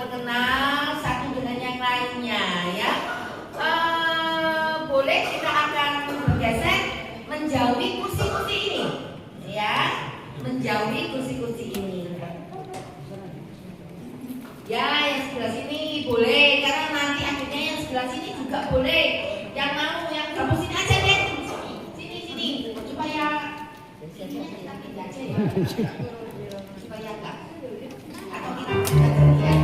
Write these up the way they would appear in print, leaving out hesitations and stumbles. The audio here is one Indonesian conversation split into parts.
berkenal satu dengan yang lainnya ya. Boleh kita akan bergeser menjauhi kursi-kursi ini ya, menjauhi kursi-kursi ini ya. Yang sebelah sini boleh, karena nanti akhirnya yang sebelah sini juga boleh. Yang mau yang kamu sini aja deh, sini supaya sini kita tinggal aja ya, supaya enggak atau kita bisa terlihat.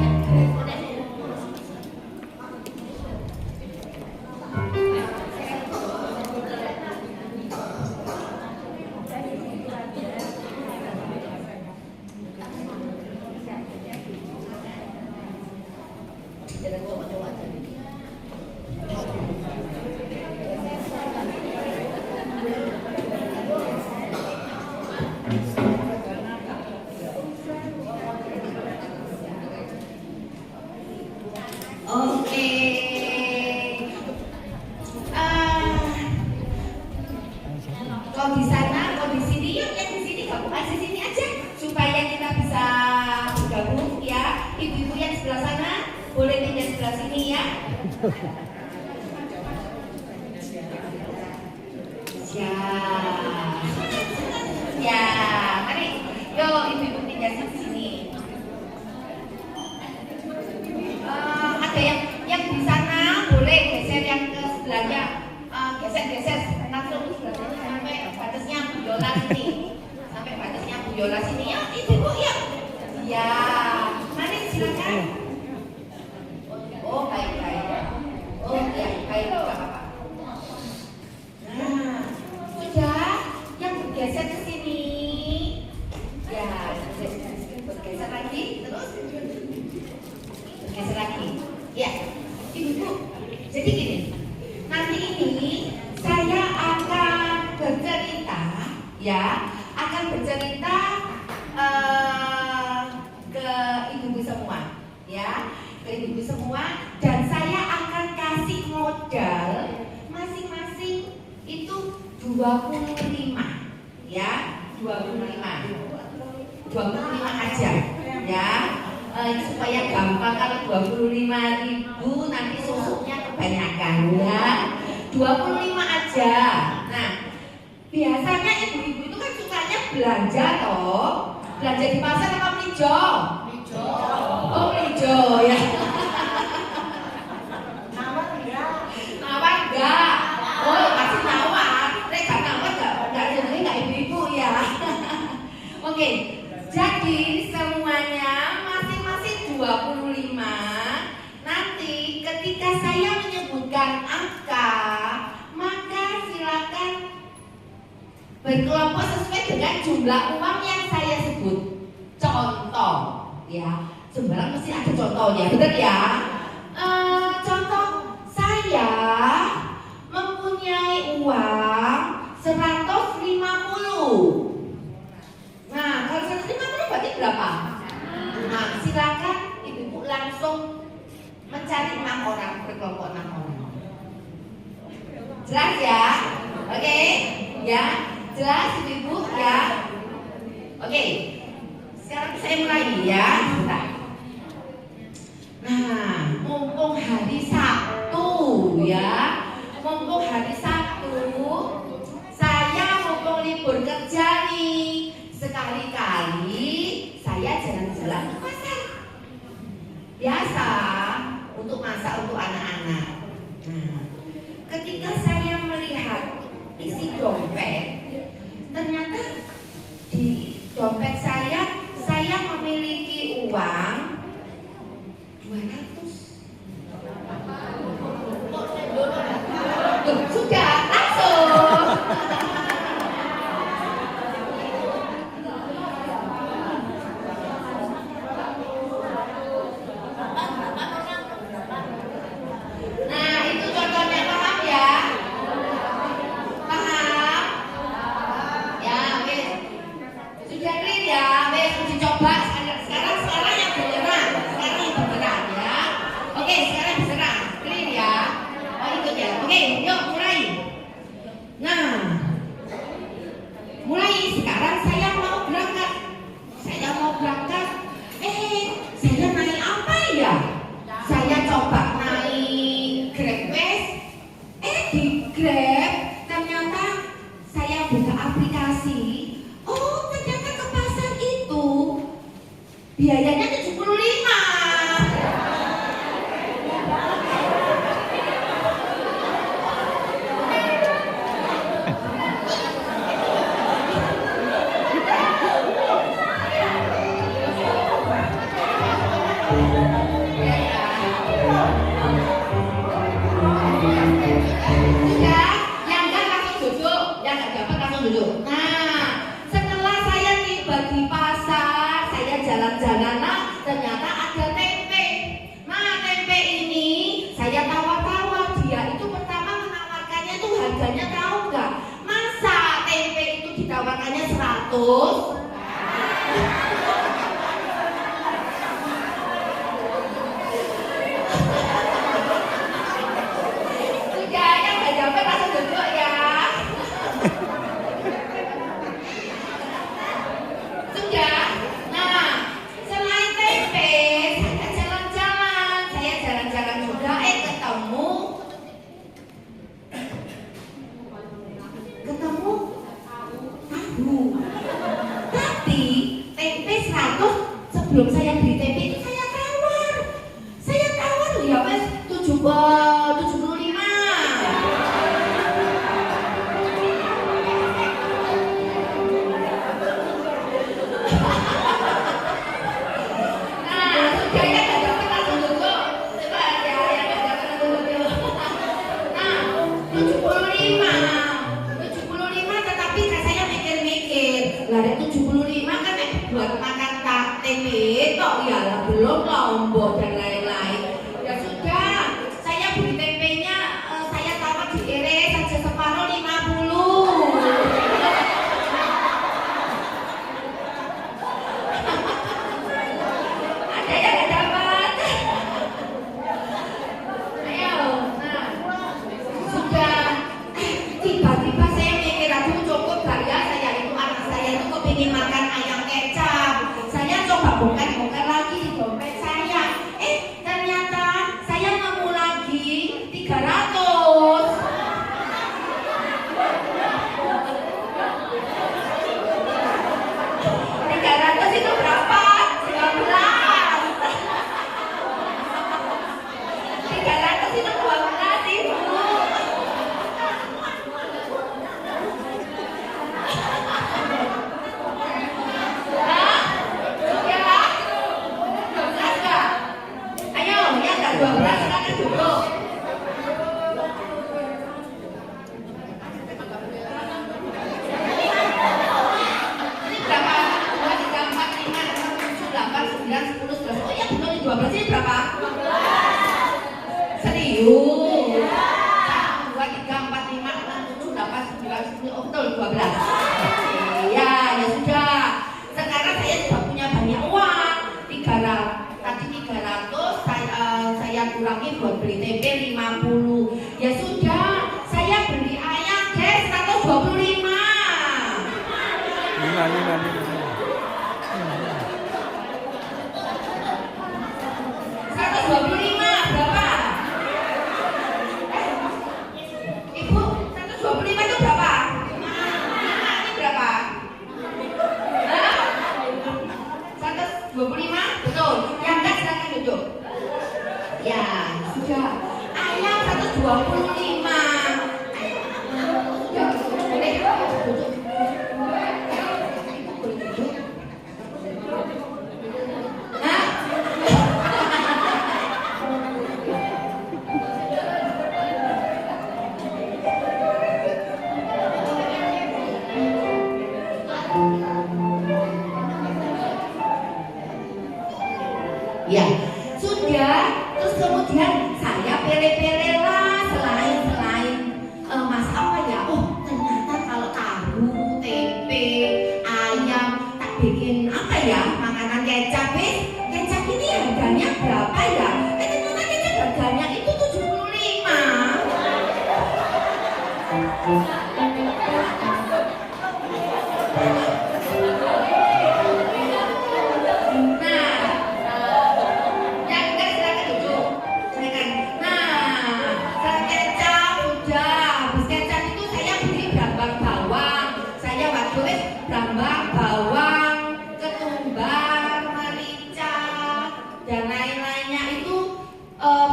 Kalau di sana, kalau di sini, yuk yang di sini gabung aja sini aja supaya kita bisa bergabung ya. Ibu-ibu yang sebelah sana boleh pindah sebelah sini ya. Ya, mari, yuk ibu-ibu pindah sini. Ada yang di sana boleh geser yang ke sebelahnya, geser langsung sebelahnya sampai batasnya Bu Yola sini, ya ibu ya. Ya, mari silakan. Oh baik. Oh ya baik, nggak apa-apa. Nah, sudah yang bergeser ke sini. Ya, bergeser lagi, terus bergeser lagi. Ya, ibu. Jadi gini, nanti ini saya akan bercerita, ya, ke ibu-ibu semua, ya, ke ibu-ibu semua, dan saya akan kasih modal masing-masing itu 25, ya, 25 aja, ya. Supaya gampang, kalau 25.000 nanti susuknya kebanyakan ya. 25 aja. Nah, biasanya ibu-ibu itu kan sukanya belanja toh. Belanja di pasar apa melijo? Oh melijo ya. Nawar enggak? Oh pasti nawar. Gak nawar enggak jadi enggak ibu-ibu ya. Oke, jadi semuanya masing-masing 25. Nanti ketika saya menyebutkan angka, maka silakan berkelompok sesuai dengan jumlah uang yang saya sebut. Contoh, ya, sembarang mesti ada contohnya, betul ya? Contoh, saya mempunyai uang 150. Nah, kalau 150 berarti berapa? Nah, silakan ibu-ibu langsung mencari 6 orang, berkelompok 6 orang. Jelas ya? Oke? Ya? Jelas ibu-ibu ya? Oke. Sekarang saya mulai ya. Bentar. Nah, mumpung hari Sabtu ya. Saya mumpung libur kerja nih. Sekali-kali saya jalan-jalan ke pasar. Biasa untuk masak untuk anak-anak. Nah, ketika saya melihat isi dompet, ternyata di dompet saya memiliki uang 200. Sudah langsung. Oke, yuk mulai. Sudah, yang nggak dapat langsung duduk ya. Sudah. Nah, selain tempe, saya jalan-jalan. Saya jalan-jalan juga, ketemu tahu. Tapi tempe 100 sebelum saya beli tempe itu saya tawar ya wes 75. Nah, sudah ya nggak dapat langsung duduk. Coba ya yang nggak dapat langsung duduk. Nah, 75 tetapi saya mikir-mikir lah ada 75 kan buat makan tempe kok ya lah belum lombok dan lain-lain. Ya sudah, saya beli tempenya saya tawar di ere saja separuh 50. Ada yang nggak dapat? Ayo, nah sudah. Tiba-tiba saya mikir aduh cukup gak ya, saya itu anak saya itu kepingin makan ayam kecap. Saya coba bongkar-bongkar lagi di dompet saya. Ternyata saya nemu lagi 300. 300 itu berapa? 19. 300 itu 12.000. Ayo, yang nggak 12 silakan duduk. Ini berapa? 2, 3, 4, 5, 6, 7, 8, 9, 10, 11. Oh ya betul, 12 ini berapa? Serius? 1, 2, 3, 4, 5, 6, 7, 8, 9, 10. Oh betul, 12. Ya, ya sudah. Sekarang saya sudah punya banyak uang. 300. Tadi 300 saya kurangi buat beli tempe 50. Ya sudah, saya beli ayam deh 125. 125 berapa? Ibu, 125 itu berapa? 5 ini berapa? 125 betul. Yang enggak silakan duduk. Ya sudah. Ayam 125. Ya boleh duduk. Hah? Ya, sudah. Terus kemudian saya pere-pere lah selain mas apa ya? Oh, ternyata kalau tahu, tempe, ayam tak bikin apa ya? Makanan kecap, kecap ini harganya berapa ya? Ternyata kecap harganya itu 75. Brambang, bawang, ketumbar, merica, dan lain-lainnya itu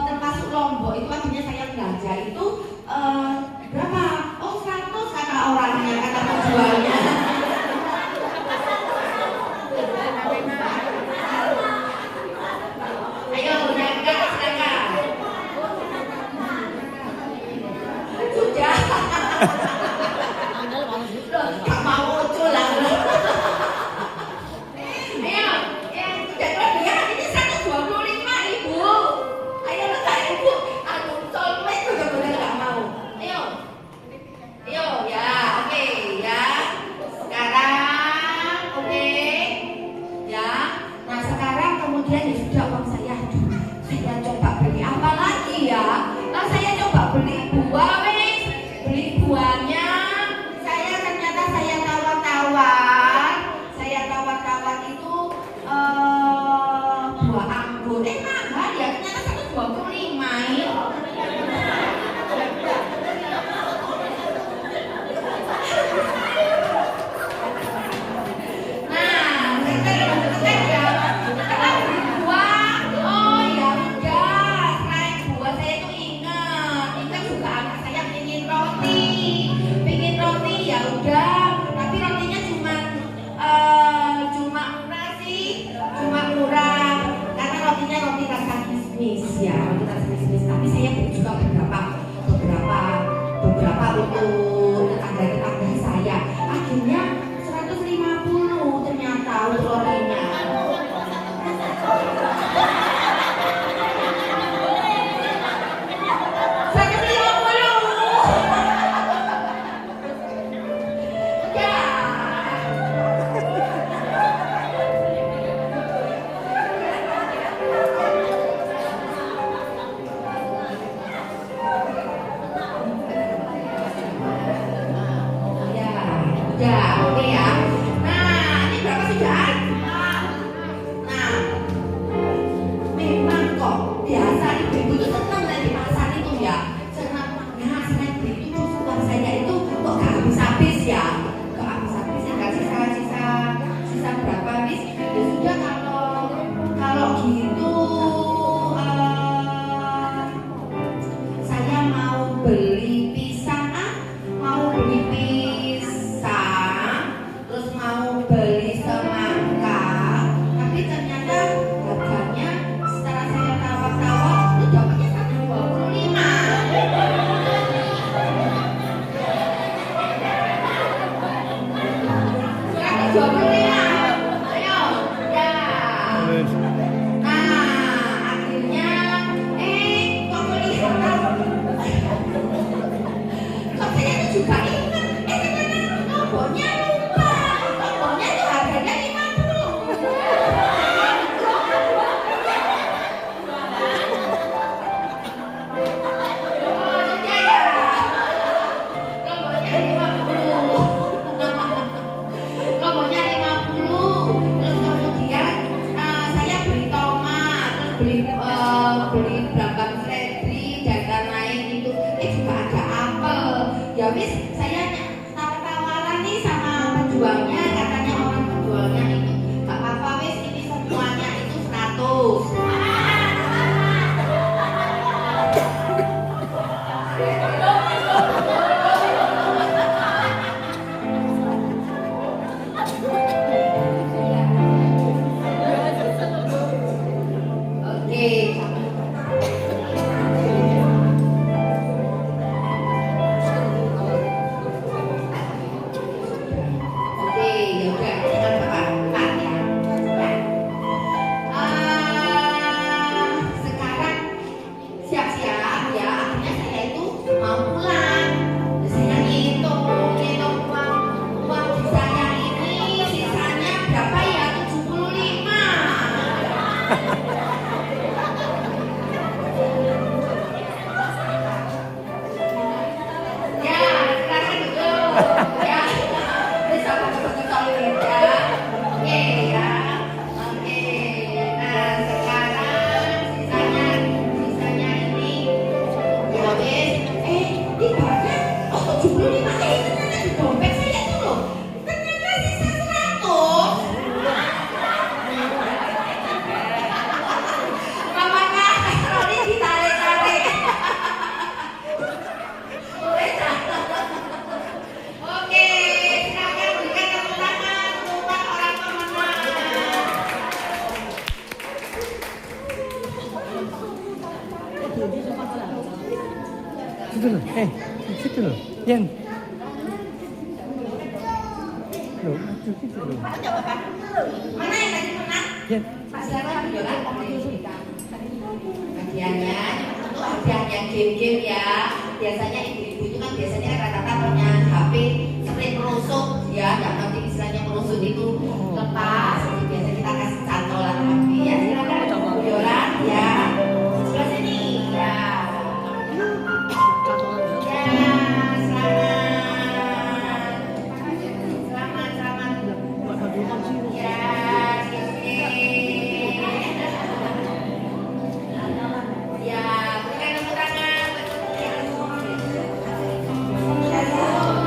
termasuk lombok. Itu akhirnya saya belanja itu berapa? Oh 100 kata orangnya, kata penjualnya. Ayo, yang enggak silakan. Sudah. Gak mau ucul lah. Ayo, yang sudah kelebihan ini 125.000. Ayo letak ibu. Aduh, ya, wanita semis-semis. Tapi saya beri juga beberapa untuk tetangga-tetangga saya. Akhirnya 150 ternyata ulorinnya. 150. Ya. Ya, oke ya. Nah, ini berapa sudah? Nah, memang kok biasa ibu-ibu itu senang dari pasar itu ya. Senang beli itu uang saya itu kok gak habis-habis ya. Kok habis-habis ya, gak sisa berapa habis? Ya sudah kalau gitu saya mau beli pisang, mau beli semangka, tapi ternyata harganya setelah saya tawar-tawar itu dapatnya 125. 125. Ayo, ya. Nah, akhirnya kok kelihatan kok saya itu juga ingat ternyata nomornya lupa. Nomornya itu harganya 50. Oh, jadi ya. Nomornya 50. Nomornya 50. Terus kemudian saya beli tomat, terus beli beragam seledri dan lain-lain itu. Juga ada apel. Ya wis, saya tawar-tawaran nih sama penjualnya, katanya orang penjualnya itu gak apa-apa wis, ini semuanya itu 100. Oke. Oke, ya udah, dengan Bapak ya. Sekarang siap-siap ya, akhirnya saya itu mau pulang. Saya ngitung uang di saya ini sisanya berapa ya? 75. Ya, silakan duduk. Ya, bisa masuk toilet ya. Oke ya, oke. Nah, sekarang sisanya ini, ya wes. Ibaratnya, 75 ternyata di dompet saya itu loh. Ternyata sisa 100. Apakah Roni ditarik-tarik? Oke, silakan berikan tepuk tangan untuk orang pemenang. Situ loh, situ loh, Yan. Loh, situ loh. Mana yang tadi menang? Yan. Pak silakan Yola. Hadiahnya tentu hadiahnya game-game ya. Biasanya ibu-ibu itu kan biasanya rata-rata punya HP seperti merusuk ya, nggak ngerti istilahnya merusuk itu lepas. Jadi biasa kita kasih cantolan HP ya. Silakan Bu Yola ya. Sebelah sini ya. Ya, selamat. Ya, sini. Ya, berikan tepuk tangan. Ya.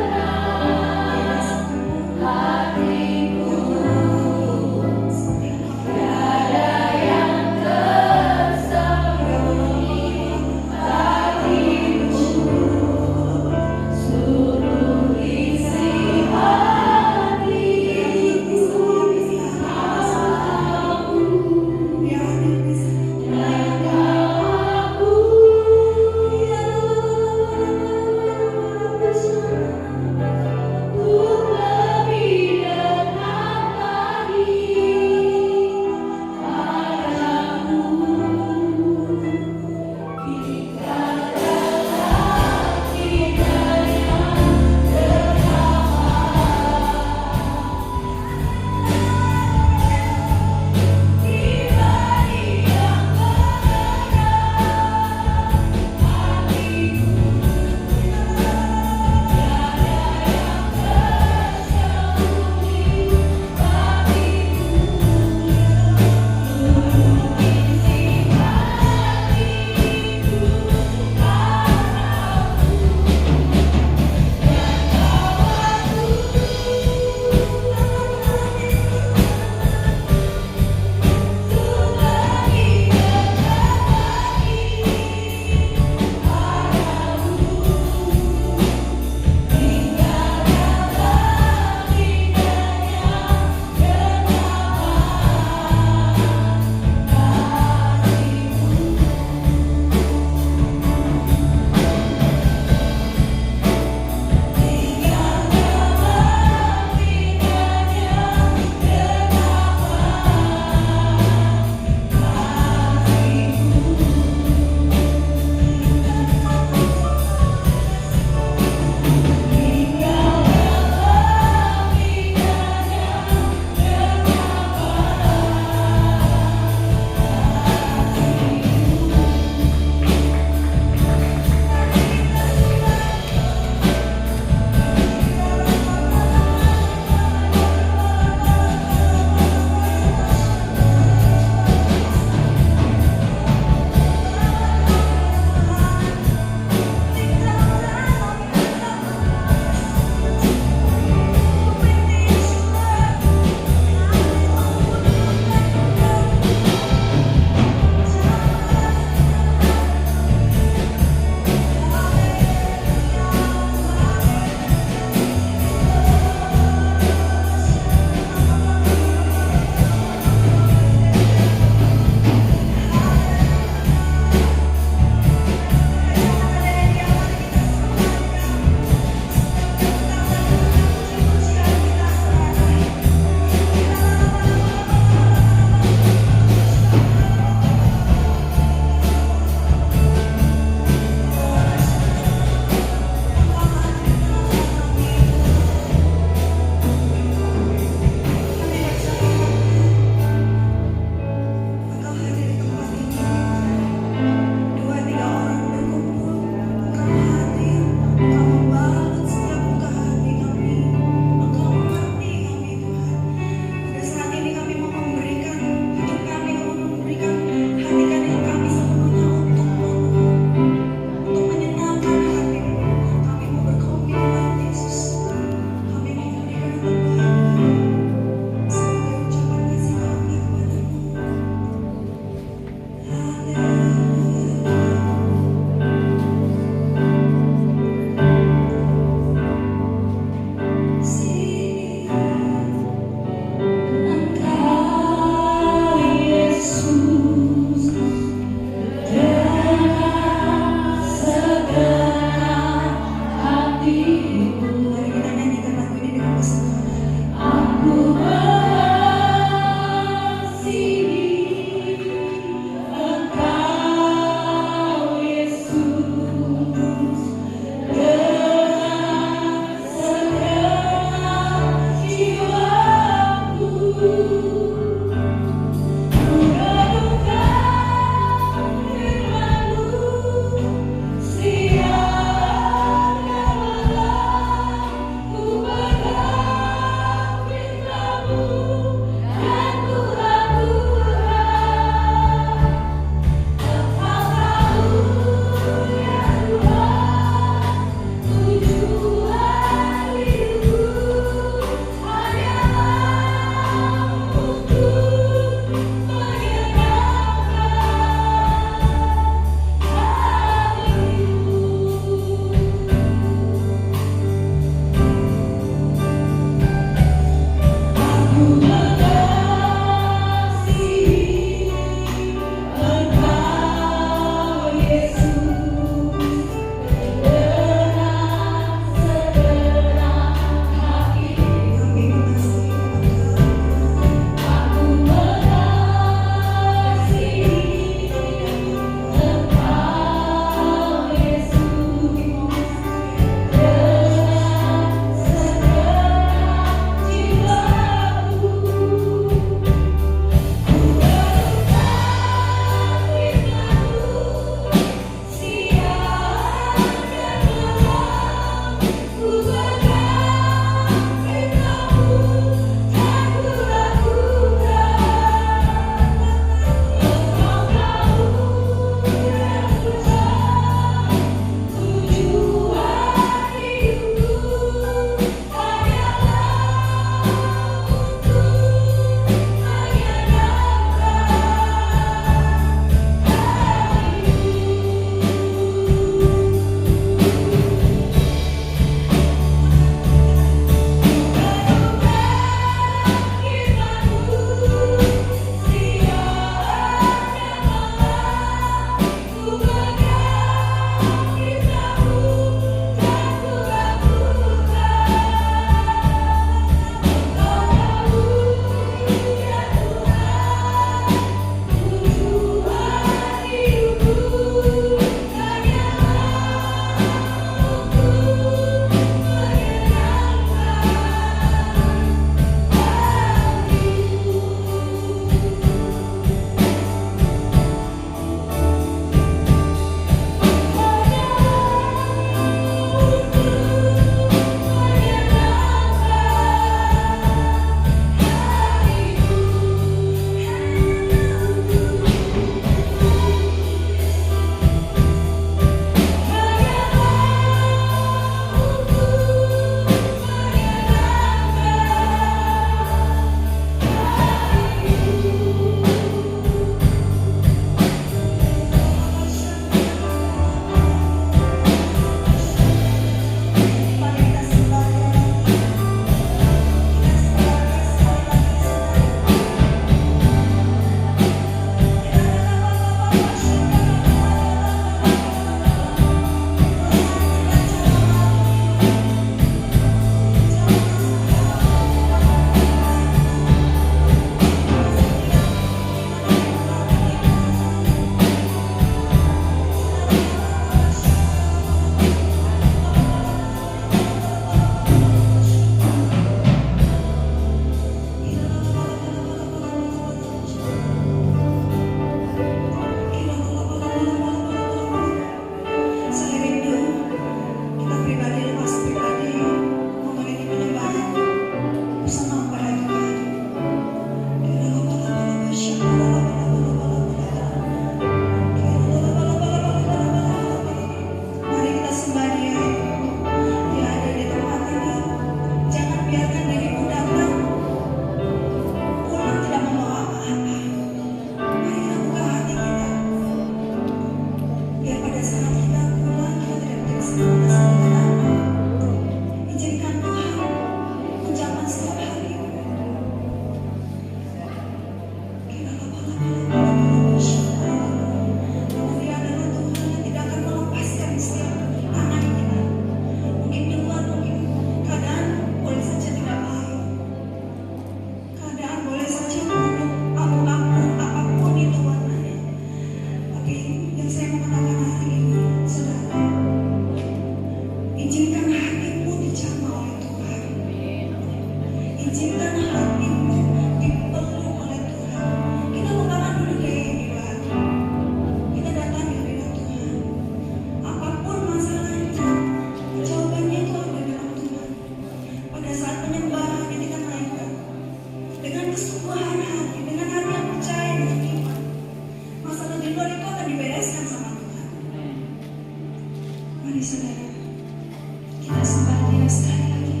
Kita sembah Dia sekali lagi.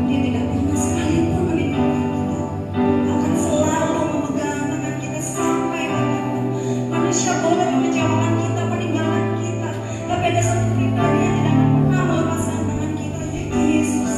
Dia tidak pernah sekalipun meninggalkan kita. Akan selalu memegang tangan kita sampai akhir. Manusia boleh mengecewakan kita, meninggalkan kita, tapi ada satu pribadi yang tidak akan pernah melepaskan tangan kita, yaitu Yesus.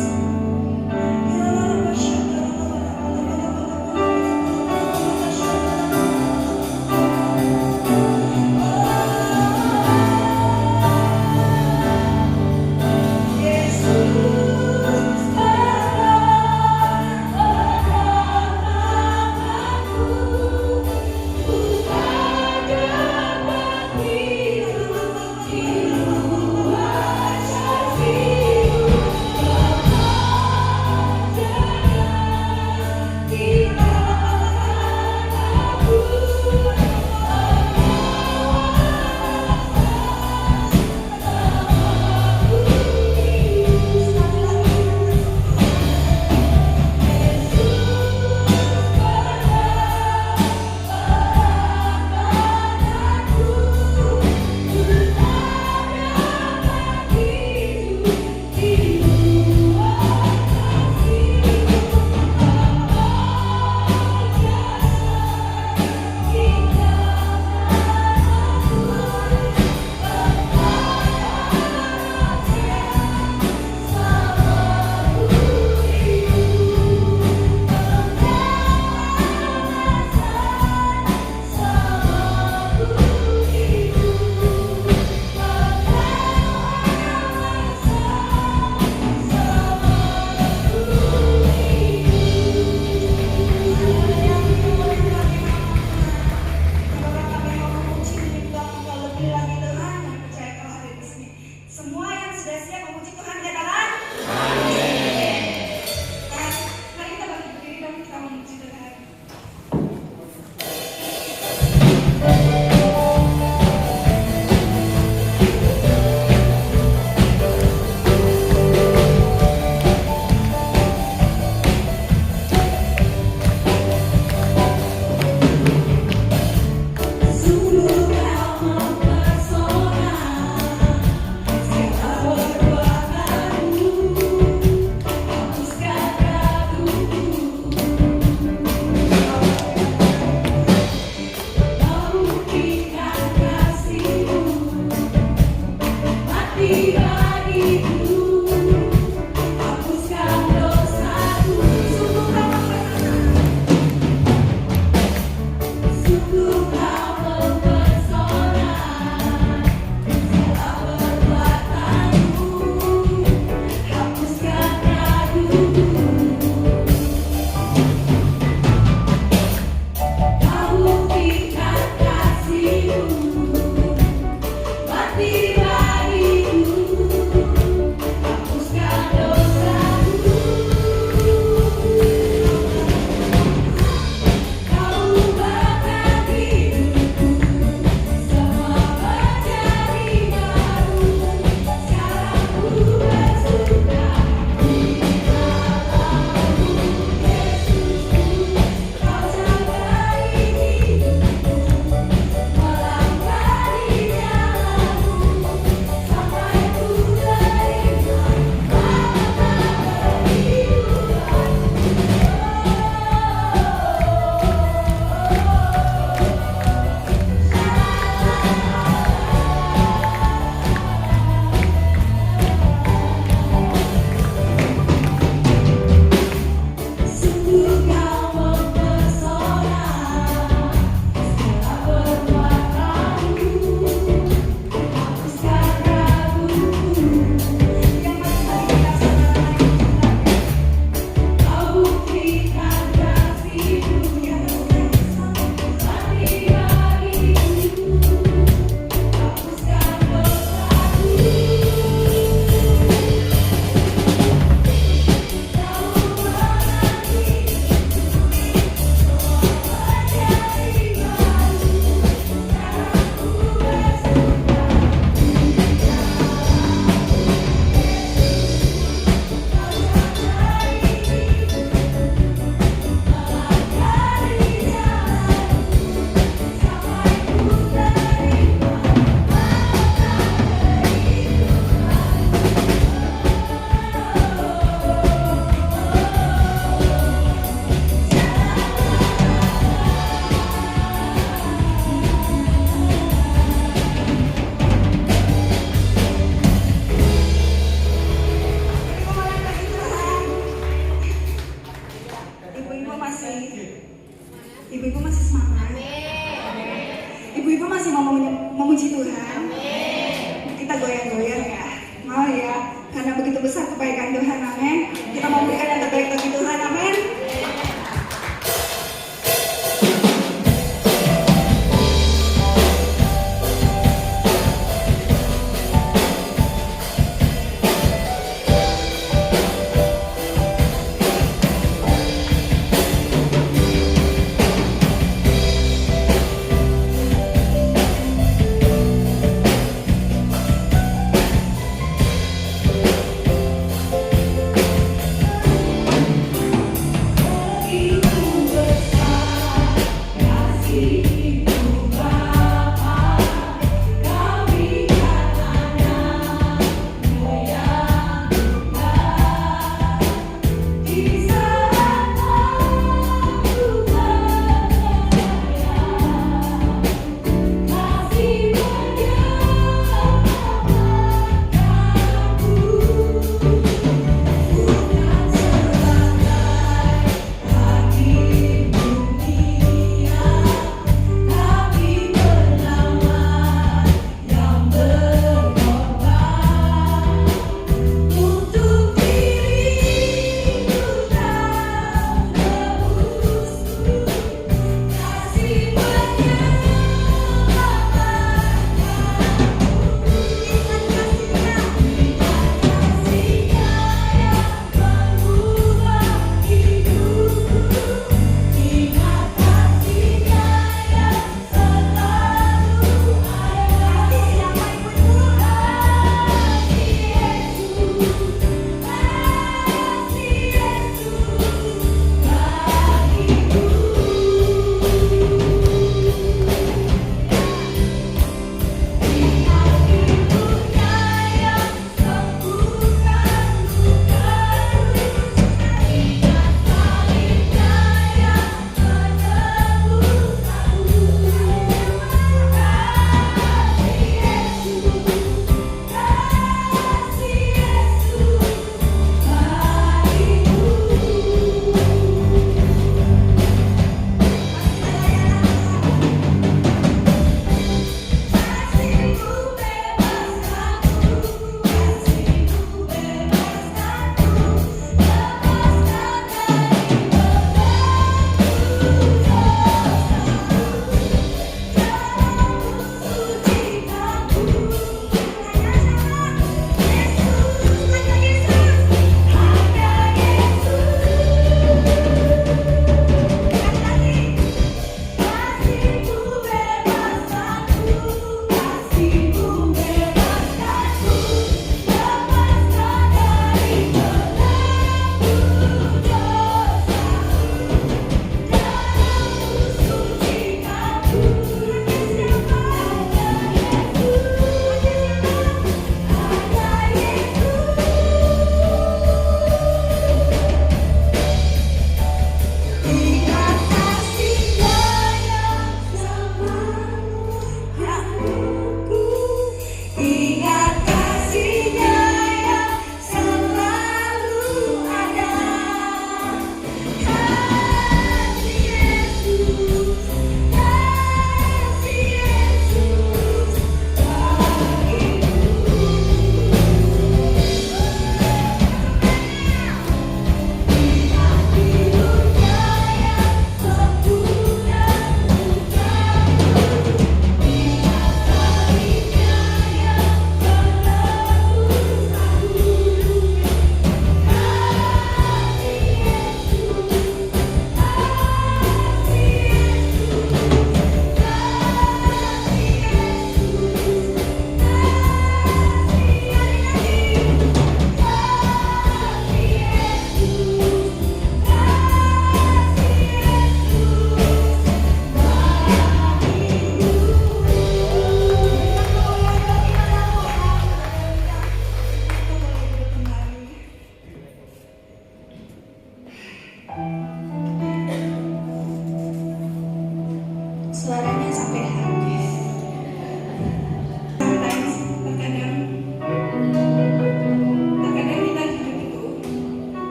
Semua yang sudah siap memuji Tuhan katakan amin. Mari kita bangkit berdiri dan kita memuji Tuhan. Mati bagiku tergoyang-goyang ya. Mau ya, karena begitu besar kebaikan Tuhan, amin. Kita mau berikan yang terbaik bagi Tuhan, amin.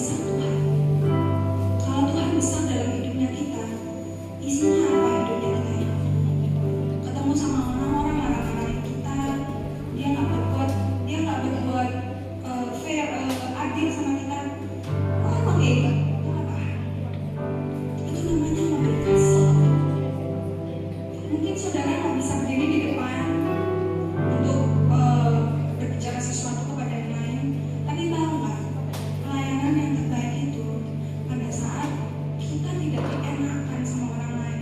besar Tuhan. Kalau Tuhan besar dalam hidupnya kita, isinya apa hidupnya kita ini? Ketemu sama orang-orang marah-marahin kita, dia nggak berbuat fair, adil sama kita. Oh, emang hebat. Itu apa? Itu namanya memberi kasih. Mungkin saudara nggak bisa berdiri di depan untuk berbicara sesuatu kepada yang lain, tapi tahu nggak, pelayanan yang terbaik itu pada saat kita tidak dienakan sama orang lain,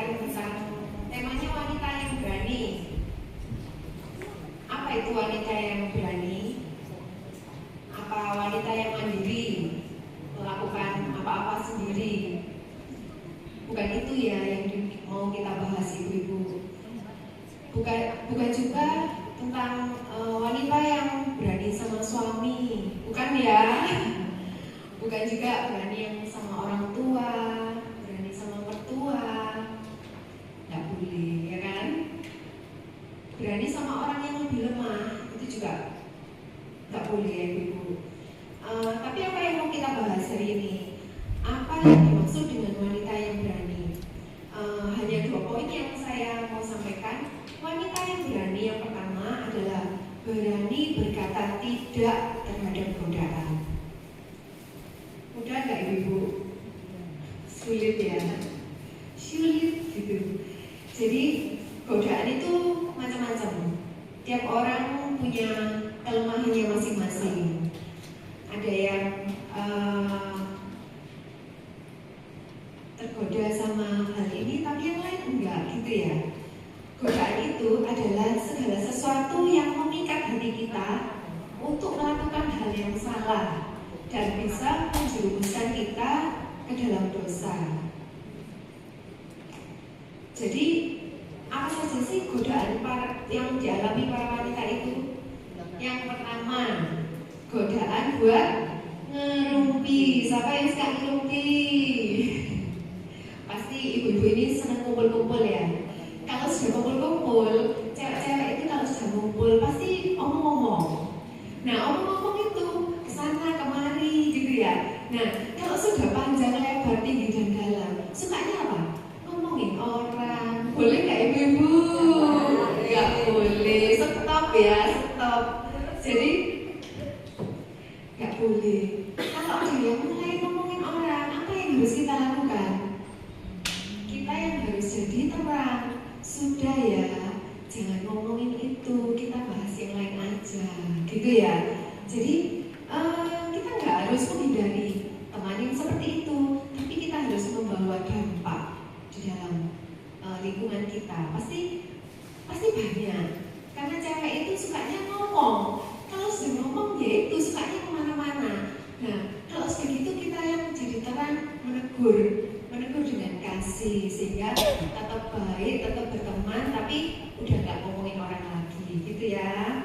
sharing tentang temanya wanita yang berani. Apa itu wanita yang berani? Apa wanita yang mandiri, melakukan apa-apa sendiri? Bukan itu ya yang mau kita bahas ibu-ibu. Bukan juga tentang wanita yang berani sama suami, bukan ya? Bukan juga berani yang sama orang tua, berani sama mertua, nggak boleh, ya kan? Berani sama orang yang lebih lemah, itu juga nggak boleh ya ibu. Tapi apa yang mau kita bahas hari ini? Apa yang dimaksud dengan wanita yang berani? Hanya 2 poin yang saya mau sampaikan. Wanita yang berani yang pertama adalah berani berkata tidak terhadap godaan. Mudah nggak ibu? Sulit ya? Sulit gitu. Jadi godaan itu macam-macam. Tiap orang punya kelemahannya masing-masing. Ada yang tergoda sama hal ini, tapi yang lain enggak, gitu ya. Godaan itu adalah segala sesuatu yang memikat hati kita untuk melakukan hal yang salah dan bisa menjerumuskan kita ke dalam dosa. Jadi apa saja sih godaan yang dialami para wanita itu? Yang pertama, godaan buat ngerumpi. Siapa yang suka ngerumpi? Pasti ibu-ibu ini senang kumpul-kumpul ya. Kalau sudah kumpul-kumpul, cewek-cewek itu kalau sudah kumpul pasti omong-omong. Nah, omong-omong itu kesana kemari gitu ya. Nah, kalau sudah panjang lebar tinggi dan dalam, sukanya apa? Ngomongin orang. Boleh nggak ibu-ibu? Nggak boleh. Stop ya, stop. Jadi nggak boleh. Kalau dia mulai ngomongin orang, apa yang harus kita lakukan? Kita yang harus jadi terang. Sudah ya, jangan ngomongin itu, kita bahas yang lain aja, gitu ya. Jadi kita nggak harus menghindari teman yang seperti itu, tapi kita harus membawa dampak di dalam lingkungan kita. Pasti banyak. Karena cewek itu sukanya ngomong. Kalau sudah ngomong ya itu sukanya kemana-mana. Nah, kalau sudah gitu kita yang jadi terang menegur dengan kasih sehingga tetap baik, tetap berteman, tapi udah nggak ngomongin orang lagi, gitu ya.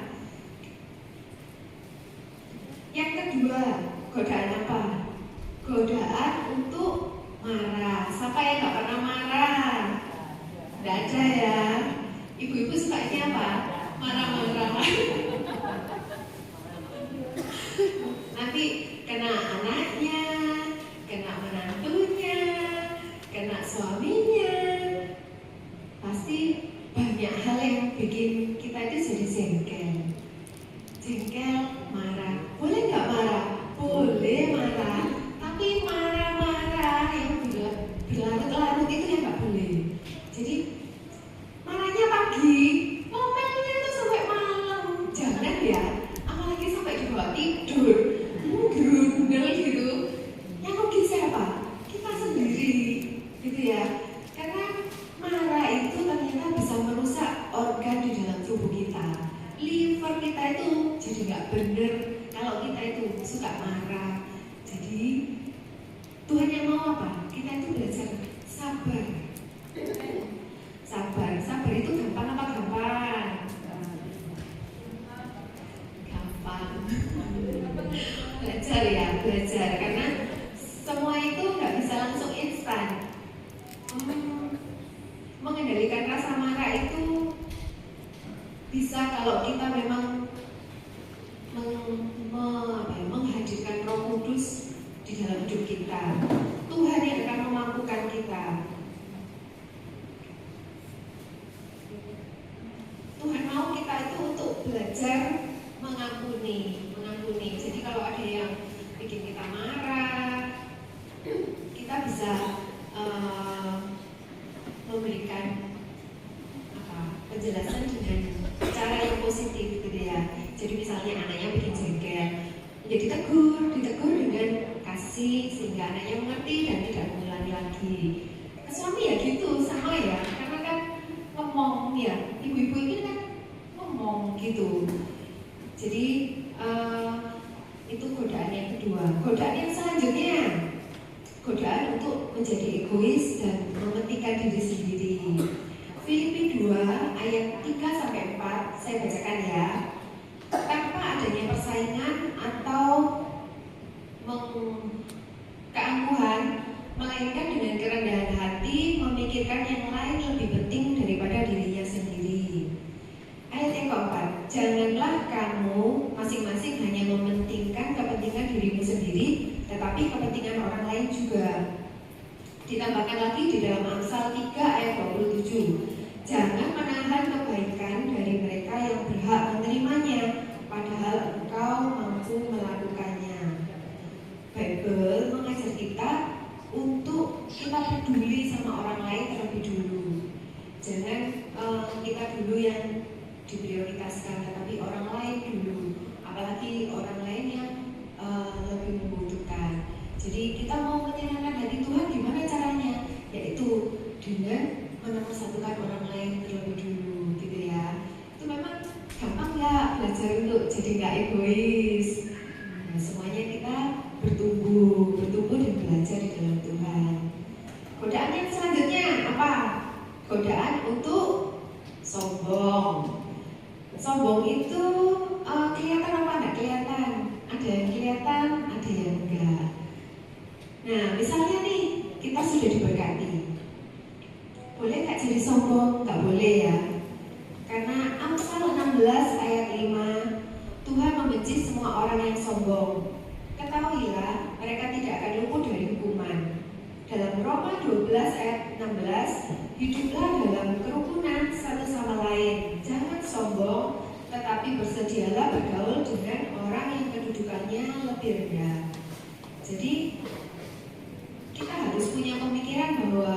Yang kedua, godaan apa? Godaan untuk marah. Siapa yang nggak pernah marah? Nggak ada ya. Ibu-ibu sukanya apa? Marah-marah. Nanti kena anaknya, kena menantunya, kena suaminya. Pasti banyak hal yang bikin kita itu jadi jengkel, marah. Boleh nggak marah? Boleh marah, tapi marah-marah yang berlarut-larut itu yang nggak boleh. Jadi marahnya pagi, ngomelnya tuh sampai malam. Jangan ya, apalagi sampai dibawa tidur, gerundel gitu. Yang rugi siapa? Kita sendiri, gitu ya. Karena marah itu ternyata bisa merusak organ di dalam tubuh kita. Liver kita itu jadi nggak bener kalau kita itu suka marah. Jadi Tuhan yang mau apa? Kita itu belajar sabar. Sabar itu gampang apa gampang? Gampang. Belajar karena semua itu nggak bisa langsung instan. Mengendalikan rasa marah itu bisa kalau kita memang menghadirkan Roh Kudus di dalam hidup kita. Tuhan yang akan memampukan kita. Tuhan mau kita itu untuk belajar mengampuni. Jadi kalau ada yang bikin kita marah, kita bisa memberikan penjelasan dengan cara yang positif gitu ya. Jadi misalnya anaknya bikin jengkel, ya ditegur dengan kasih sehingga anaknya mengerti dan tidak mengulangi lagi. suami ya gitu sama ya, karena kan ngomong ya, ibu-ibu ini kan ngomong gitu. Jadi itu godaan yang kedua. Godaan yang selanjutnya, godaan untuk menjadi egois dan mementingkan diri sendiri. Filipi 2 ayat 3-4 saya bacakan ya. Tanpa adanya persaingan atau keangkuhan, melainkan dengan kerendahan hati memikirkan yang lain lebih penting daripada dirinya sendiri. Ayat yang keempat, janganlah kamu masing-masing hanya mementingkan kepentingan dirimu sendiri, tetapi kepentingan orang lain juga. Ditambahkan lagi di dalam Amsal 3 ayat 27, jangan menahan kebaikan dari mereka yang berhak menerimanya, padahal engkau mampu melakukannya. Bible mengajar kita untuk kita peduli sama orang lain terlebih dulu. Jangan kita dulu yang diprioritaskan, tetapi orang lain dulu, apalagi orang lain yang lebih membutuhkan. Jadi kita mau menyenangkan hati Tuhan gimana caranya? Yaitu dengan menemukan orang lain terlebih dulu, gitu ya. Itu memang gampang nggak belajar untuk jadi nggak egois. Nah, semuanya kita bertumbuh dan belajar di dalam Tuhan. Godaan yang selanjutnya apa? Godaan untuk sombong. Sombong itu kelihatan apa enggak kelihatan? Ada yang kelihatan, ada yang enggak. Nah, misalnya nih, kita sudah diberkati. Boleh nggak jadi sombong? Nggak boleh ya. Karena Amsal 16 ayat 5, Tuhan membenci semua orang yang sombong. Ketahuilah, mereka tidak akan luput dari hukuman. Dalam Roma 12 ayat 16, hiduplah dalam kerukunan satu sama lain. Jangan sombong, tetapi bersedialah bergaul dengan orang yang kedudukannya lebih rendah. Jadi, kita harus punya pemikiran bahwa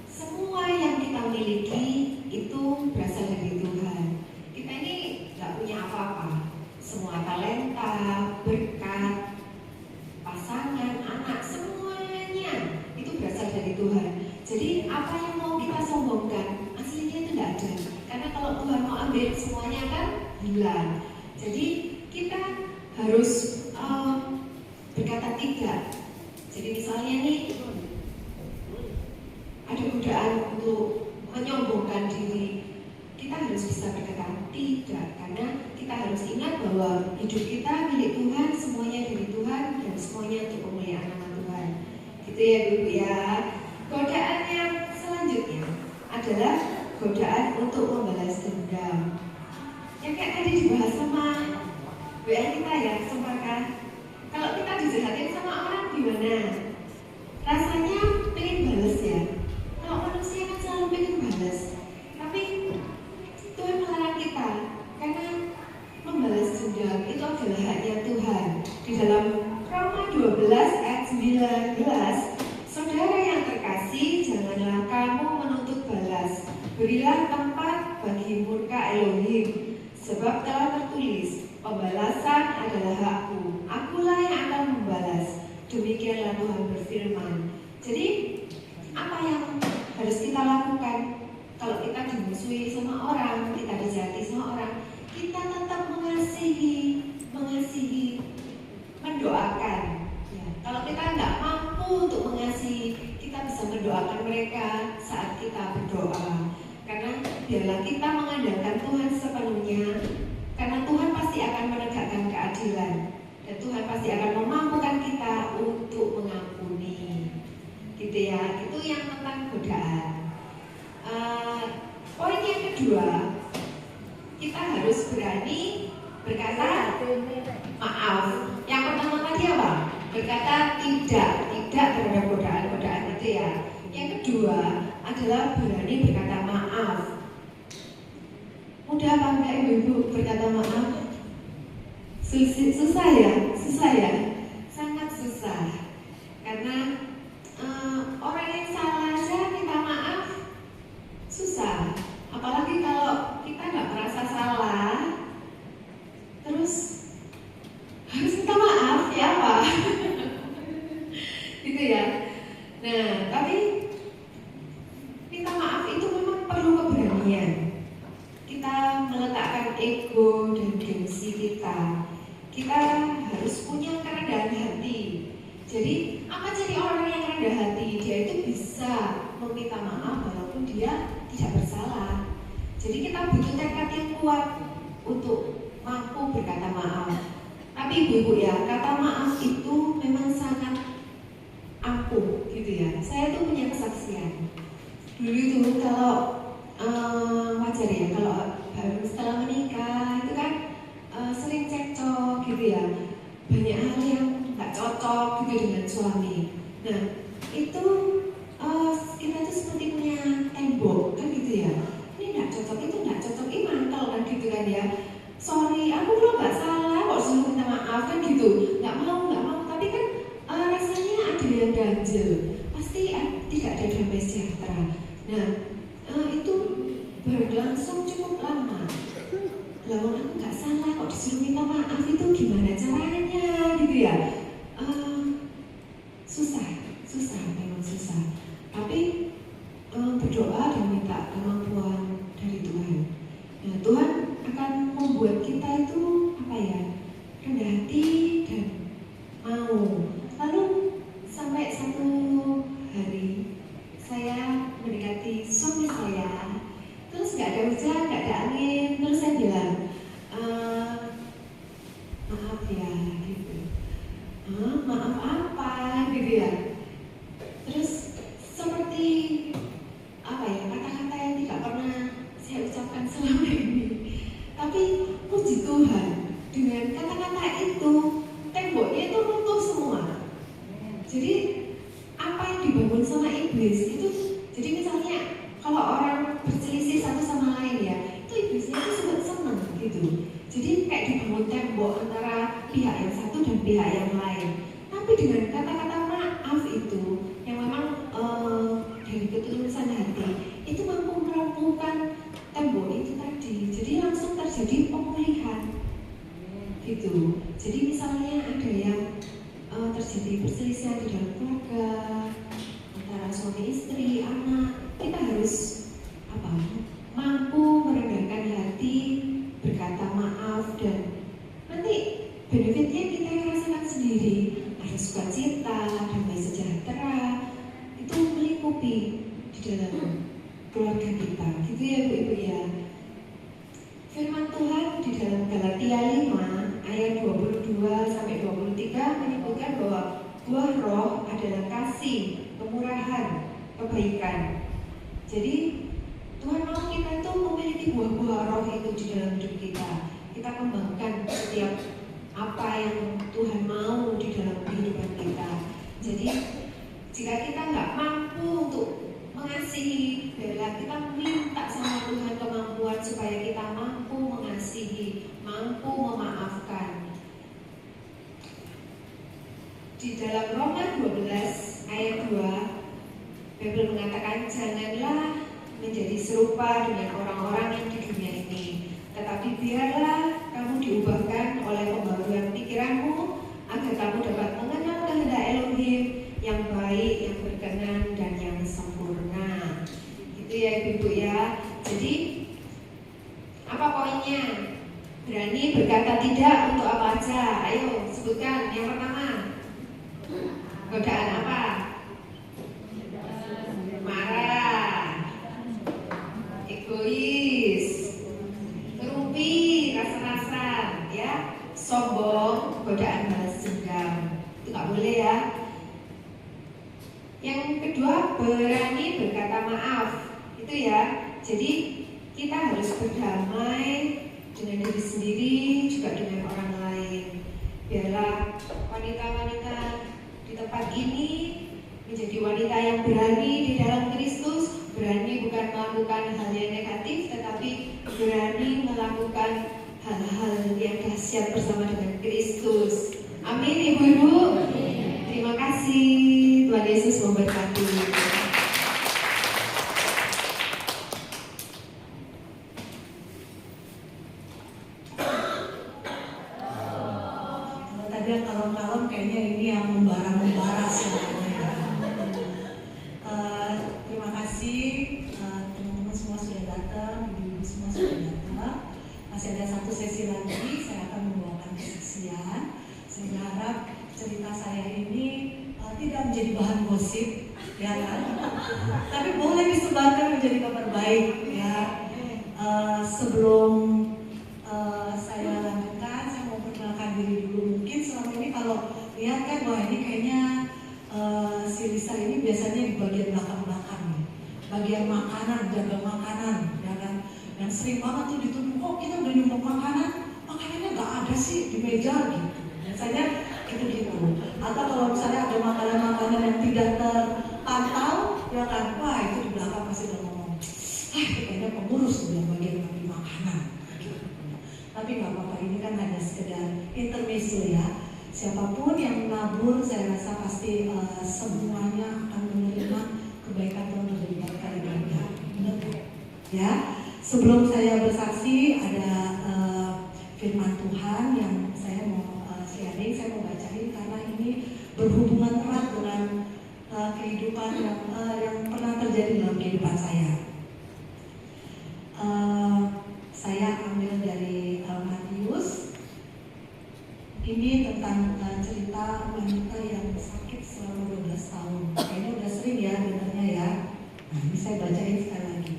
semua yang kita miliki itu berasal dari Tuhan. Kita ini nggak punya apa-apa. Semua talenta, berkat, pasangan, anak, semuanya itu berasal dari Tuhan. Jadi apa yang mau kita sombongkan, aslinya itu tidak ada. Karena kalau Tuhan mau ambil, semuanya akan hilang. Jadi kita harus berkata tidak. Jadi misalnya nih, ada godaan untuk menyombongkan diri, kita harus bisa berkata tidak, karena kita harus ingat bahwa hidup kita milik Tuhan, semuanya dari Tuhan, dan semuanya untuk kemuliaan nama Tuhan. Gitu ya Ibu ya. Godaan yang selanjutnya adalah godaan untuk membalas dendam. Yang kayak tadi dibahas sama WA kita ya, Sempaka. Kalau kita dijahatin sama orang gimana? Rasanya pengen balas ya. Kalau manusia kan selalu pengen balas. Tapi Tuhan melarang kita, karena membalas dendam itu adalah haknya Tuhan. Di dalam Roma 12 ayat 19, saudara yang terkasih, janganlah kamu menuntut balas. Berilah tempat bagi murka Elohim, sebab telah tertulis, pembalasan adalah hakku, akulah yang akan membalas. Demikianlah Tuhan berfirman. Jadi apa yang harus kita lakukan? Kalau kita dimusuhi sama orang, kita dijati sama orang, kita tetap mengasihi, mendoakan. Ya, kalau kita nggak mampu untuk mengasihi, kita bisa mendoakan mereka saat kita berdoa. Karena biarlah kita mengandalkan Tuhan sepenuhnya, karena Tuhan pasti akan menegakkan keadilan, dan Tuhan pasti akan memampukan kita untuk mengampuni. Gitu ya, itu yang tentang godaan. Poin yang kedua, kita harus berani berkata maaf. Yang pertama tadi apa? Berkata tidak terhadap godaan-godaan itu ya. Yang kedua adalah berani berkata maaf. Mudah apa enggak Ibu berkata maaf? Susah ya? Sangat susah. Karena orang yang salah aja minta maaf susah. Apalagi kalau kita nggak merasa salah, terus harus minta maaf ya apa? Gitu ya. Nah, tapi ego dan gengsi kita. Kita harus punya kerendahan hati. Jadi, apa ciri orang yang rendah hati? Dia itu bisa meminta maaf walaupun dia tidak bersalah. Jadi kita butuh tekad yang kuat untuk mampu berkata maaf. Tapi ibu-ibu ya, kata maaf itu memang sangat ampuh gitu ya. Saya tuh punya kesaksian. Dulu itu kalau wajar ya, kalau baru setelah menikah itu kan sering cekcok gitu ya. Banyak hal yang nggak cocok gitu dengan suami. Nah itu kita tuh seperti punya tembok kan gitu ya. Ini nggak cocok, itu nggak cocok, ini mantel kan gitu kan ya. Sorry, aku kalau nggak salah kok suruh minta maaf kan gitu. Nggak mau. Tapi kan rasanya ada yang ganjel. Pasti tidak ada damai sejahtera. Nah itu berlangsung cukup lama. Lalu aku nggak salah kok disuruh minta maaf, itu gimana caranya gitu ya. Susah, memang susah. Tapi berdoa dan minta kemampuan dari Tuhan. Nah, Tuhan akan membuat kita itu rendah hati dan mau. Lalu sampai satu hari saya mendekati suami saya, terus nggak ada hujan, nggak ada angin, terus saya bilang maaf ya gitu. Maaf apa gitu ya. Terus seperti kata-kata yang tidak pernah saya ucapkan selama ini. Tapi puji Tuhan, dengan kata-kata itu temboknya itu runtuh semua. Jadi apa yang dibangun sama iblis itu, jadi misalnya kalau orang berselisih satu sama lain ya, itu iblisnya itu sangat senang gitu. Jadi kayak dibangun tembok antara pihak yang satu dan pihak yang lain. Tapi dengan kata-kata maaf itu yang memang dari ketulusan hati itu mampu melumpuhkan tembok itu tadi. Jadi langsung terjadi pemulihan gitu. Jadi misalnya ada yang terjadi perselisihan di dalam keluarga antara suami istri, anak, kita harus mampu merendahkan hati, berkata maaf, dan nanti benefitnya kita rasakan sendiri. Ada sukacita, damai sejahtera, itu melingkupi di dalam keluarga kita, gitu ya Bu-ibu ya. Firman Tuhan di dalam Galatia 5 ayat 22 sampai 23 menyebutkan bahwa buah roh adalah kasih, kemurahan, kebaikan. Jadi Tuhan mau kita itu memiliki buah-buah roh itu di dalam hidup kita. Kita kembangkan setiap apa yang Tuhan mau di dalam kehidupan kita. Jadi jika kita nggak mampu untuk mengasihi, kita minta sama Tuhan kemampuan supaya kita mampu mengasihi, mampu memaafkan. Di dalam Roma 12 ayat 2, Bible mengatakan janganlah menjadi serupa dengan orang-orang yang di dunia ini, tetapi biarlah kamu diubahkan oleh pembaruan pikiranmu agar kamu dapat mengenal kehendak Elohim yang baik, yang berkenan, dan yang sempurna. Itu ya Ibu ya. Jadi apa poinnya? Berani berkata tidak untuk apa aja. Ayo sebutkan. Yang pertama, godaan apa? Marah, egois, ngerumpi, rasa-rasa, ya, sombong, godaan balas dendam. Itu nggak boleh ya. Yang kedua, berani berkata maaf. Itu ya. Jadi kita harus berdamai dengan diri sendiri juga dengan orang lain. Biarlah wanita-wanita di tempat ini menjadi wanita yang berani di dalam Kristus. Berani bukan melakukan hal yang negatif, tetapi berani melakukan hal-hal yang dahsyat bersama dengan Kristus. Amin Ibu-ibu. Terima kasih. Tuhan Yesus memberkati. Tadi yang kalem-kalem kayaknya ini yang membara semuanya. Terima kasih teman-teman semua sudah datang, ibu-ibu semua sudah datang. masih ada satu sesi lagi, saya akan membawakan kesaksian. Saya berharap cerita saya ini tidak menjadi bahan gosip, ya kan? Tapi boleh disebarkan menjadi kabar baik, ya. Sebelum saya lanjutkan, saya mau perkenalkan diri dulu. Mungkin selama ini kalau lihat kan, wah ini kayaknya si Lisa ini biasanya di bagian belakang-belakang nih. Bagian makanan, jaga makanan, ya kan? Yang sering banget tuh dituduh, kok kita udah nyumbang makanan, makanannya nggak ada sih di meja gitu. Biasanya gitu-gitu. Atau kalau misalnya ada makanan-makanan yang tidak terpantau, ya kan? Wah itu di belakang pasti udah ngomong, itu kayaknya pengurus tuh yang bagian ngambil makanan. Tapi nggak apa-apa, ini kan hanya sekedar intermezzo ya. Siapapun yang menabur, saya rasa pasti semuanya akan menerima kebaikan Tuhan berkali ganda. Benar ya? Sebelum saya bersaksi, ada firman Tuhan yang saya mau sharing, saya mau bacain karena ini berhubungan erat dengan kehidupan yang pernah terjadi dalam kehidupan saya. Saya ambil dari Matius. Ini tentang cerita wanita yang sakit selama 12 tahun. Kayaknya udah sering ya dengarnya ya. Nah ini saya bacain sekali lagi.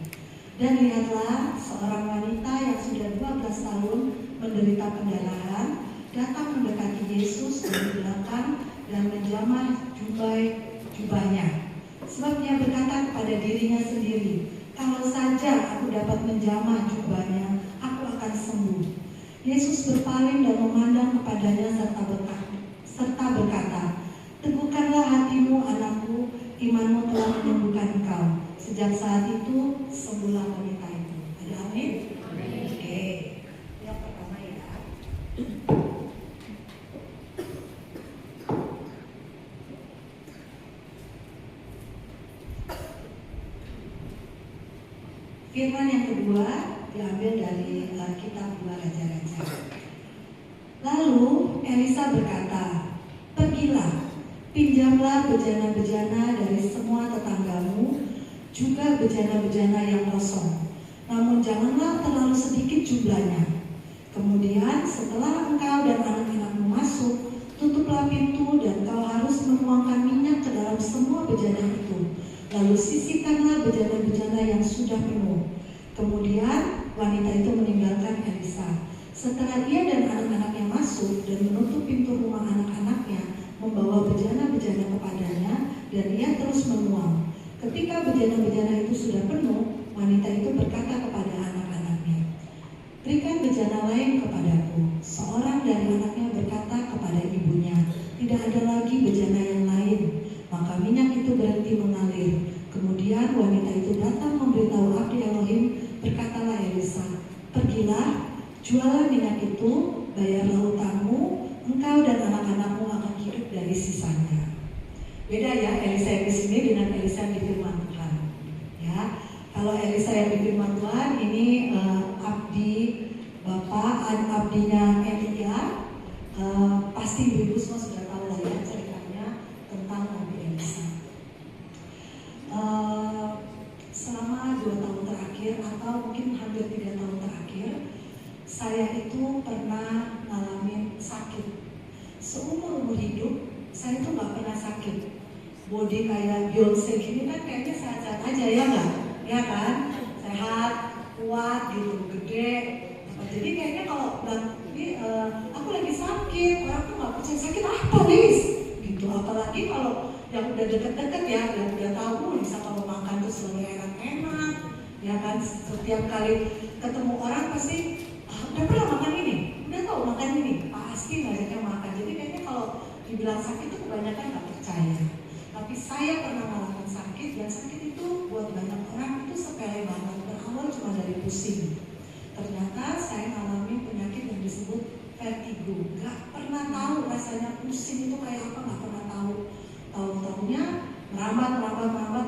Dan lihatlah seorang wanita yang sudah 12 tahun menderita pendarahan datang mendekati Yesus dari belakang dan menjamah jubahnya. Sebab dia berkata kepada dirinya sendiri, kalau saja aku dapat menjamah jubahnya, aku akan sembuh. Yesus berpaling dan memandang kepadanya serta berkata, teguhkanlah hatimu anakku, imanmu telah menyembuhkan engkau. Sejak saat itu sembuhlah wanita itu. Ada amin? Oke. Yang pertama ya. Firman yang kedua diambil dari kitab 2 Raja-Raja. Lalu Elisa berkata, pergilah, pinjamlah bejana-bejana dari semua tetanggamu, juga bejana-bejana yang kosong. Namun janganlah terlalu sedikit jumlahnya. Kemudian setelah engkau dan anak-anakmu masuk, tutuplah pintu dan kau harus menuangkan minyak ke dalam semua bejana itu. Lalu sisihkanlah bejana-bejana yang sudah penuh. Kemudian wanita itu meninggalkan Elisa. Setelah dia dan anak-anaknya masuk dan menutup pintu rumah anak-anaknya, membawa bejana-bejana kepadanya, dan ia terus menuang. Ketika bejana-bejana itu sudah penuh, wanita itu berkata kepada anak-anaknya, berikan bejana lain kepadaku. Seorang dari anaknya berkata kepada ibunya, tidak ada lagi bejana yang lain. Maka minyak itu berhenti mengalir. Kemudian wanita itu datang memberitahu abdi Elohim, berkatalah Elisa, pergilah, jualah minyak itu, bayarlah utangmu, engkau dan anak-anakmu akan hidup dari sisanya. Beda ya Elisa yang di sini dengan Elisa yang di firman Tuhan. Ya, kalau Elisa yang di firman Tuhan ini abdi bapak, abdinya Elia, pasti ibu-ibu semua sudah tahu lah ya ceritanya tentang Nabi Elisa. Selama 2 tahun terakhir atau mungkin hampir 3 tahun terakhir, saya itu pernah ngalamin sakit. Seumur hidup saya itu nggak pernah sakit. Body kayak Beyonce gini kan kayaknya sehat-sehat aja ya nggak? Ya kan? Sehat, kuat gitu, gede. Jadi kayaknya kalau ini aku lagi sakit, orang tuh nggak percaya sakit apa nih? Gitu. Apalagi kalau yang udah deket-deket ya, yang udah tahu bisa kalau makan tuh selalu enak-enak, ya kan? Setiap kali ketemu orang pasti udah pernah makan ini, udah tahu makan ini, pasti ngajaknya makan. Jadi kayaknya kalau dibilang sakit itu kebanyakan nggak percaya. Tapi saya pernah ngalamin sakit, dan sakit itu buat banyak orang itu sepele banget. Berawal cuma dari pusing. Ternyata saya ngalamin penyakit yang disebut vertigo. Gak pernah tahu rasanya pusing itu kayak apa, gak pernah tahu. Tahu-tahunya merambat,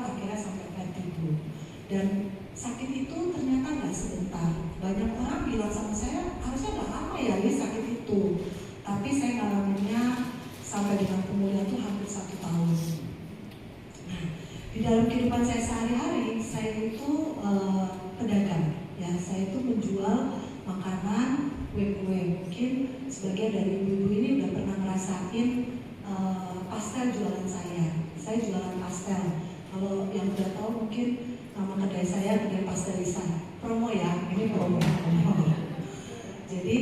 akhirnya sampai vertigo. Dan sakit itu ternyata gak sebentar. Banyak orang bilang sama saya, harusnya gak lama ya ini sakit itu. Tapi saya ngalaminnya sampai dengan pemulihan itu hampir 1 tahun. Nah, di dalam kehidupan saya sehari-hari, saya itu pedagang. Ya, saya itu menjual makanan sebagian dari ibu-ibu ini udah pernah ngerasain pastel jualan saya. Saya jualan pastel. Kalau yang udah tahu mungkin nama kedai saya kedai pastelisa. Promo ya, ini promo. Jadi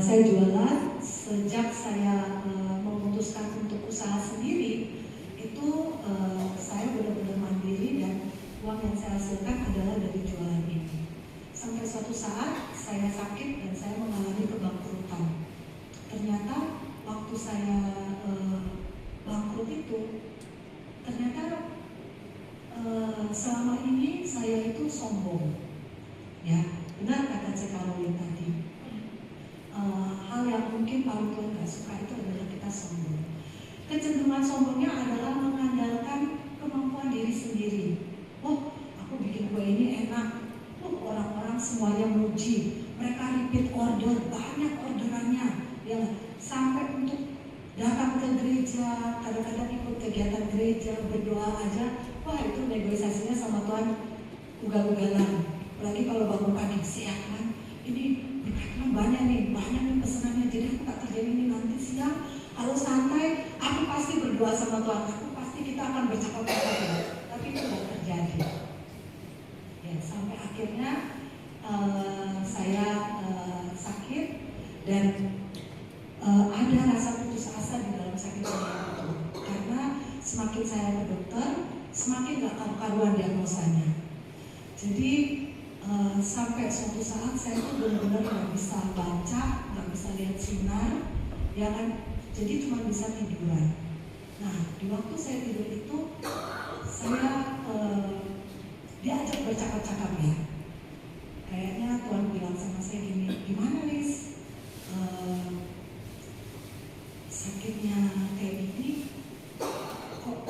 saya jualan sejak saya memutuskan untuk usaha sendiri. Itu saya benar-benar mandiri dan uang yang saya hasilkan adalah dari jualan ini. Sampai suatu saat saya sakit dan saya mengalami kebangkrutan. Ternyata waktu saya bangkrut itu, ternyata selama ini saya itu sombong. Ya, benar kata Cek Karolin tadi. Hal yang mungkin paling Tuhan gak suka itu adalah kita sombong. Kecenderungan sombongnya adalah mengandalkan kemampuan diri sendiri. Oh, aku bikin kue ini enak. Orang-orang semuanya muji. Mereka repeat order, banyak orderannya. Ya, sampai untuk datang ke gereja, kadang-kadang ikut kegiatan gereja, berdoa aja. Wah, itu negosiasinya sama Tuhan ugal-ugalan. Apalagi kalau bangun pagi siang kan, ini berkatnya banyak nih pesenannya. Jadi aku tak kerjain ini nanti siang. Kalau santai, aku pasti berdoa sama Tuhan. Aku pasti kita akan bercakap-cakap ya. Tapi itu tidak terjadi. Ya, sampai akhirnya saya sakit dan ada rasa putus asa di dalam sakit saya itu. Karena semakin saya ke dokter, semakin gak karu-karuan diagnosanya. Jadi sampai suatu saat saya tuh benar-benar gak bisa baca, gak bisa lihat sinar, ya kan? Jadi cuma bisa tiduran. Nah, di waktu saya tidur itu, saya diajak bercakap-cakap ya. Kayaknya Tuhan bilang sama saya gini, gimana Lis? Sakitnya kayak gini, kok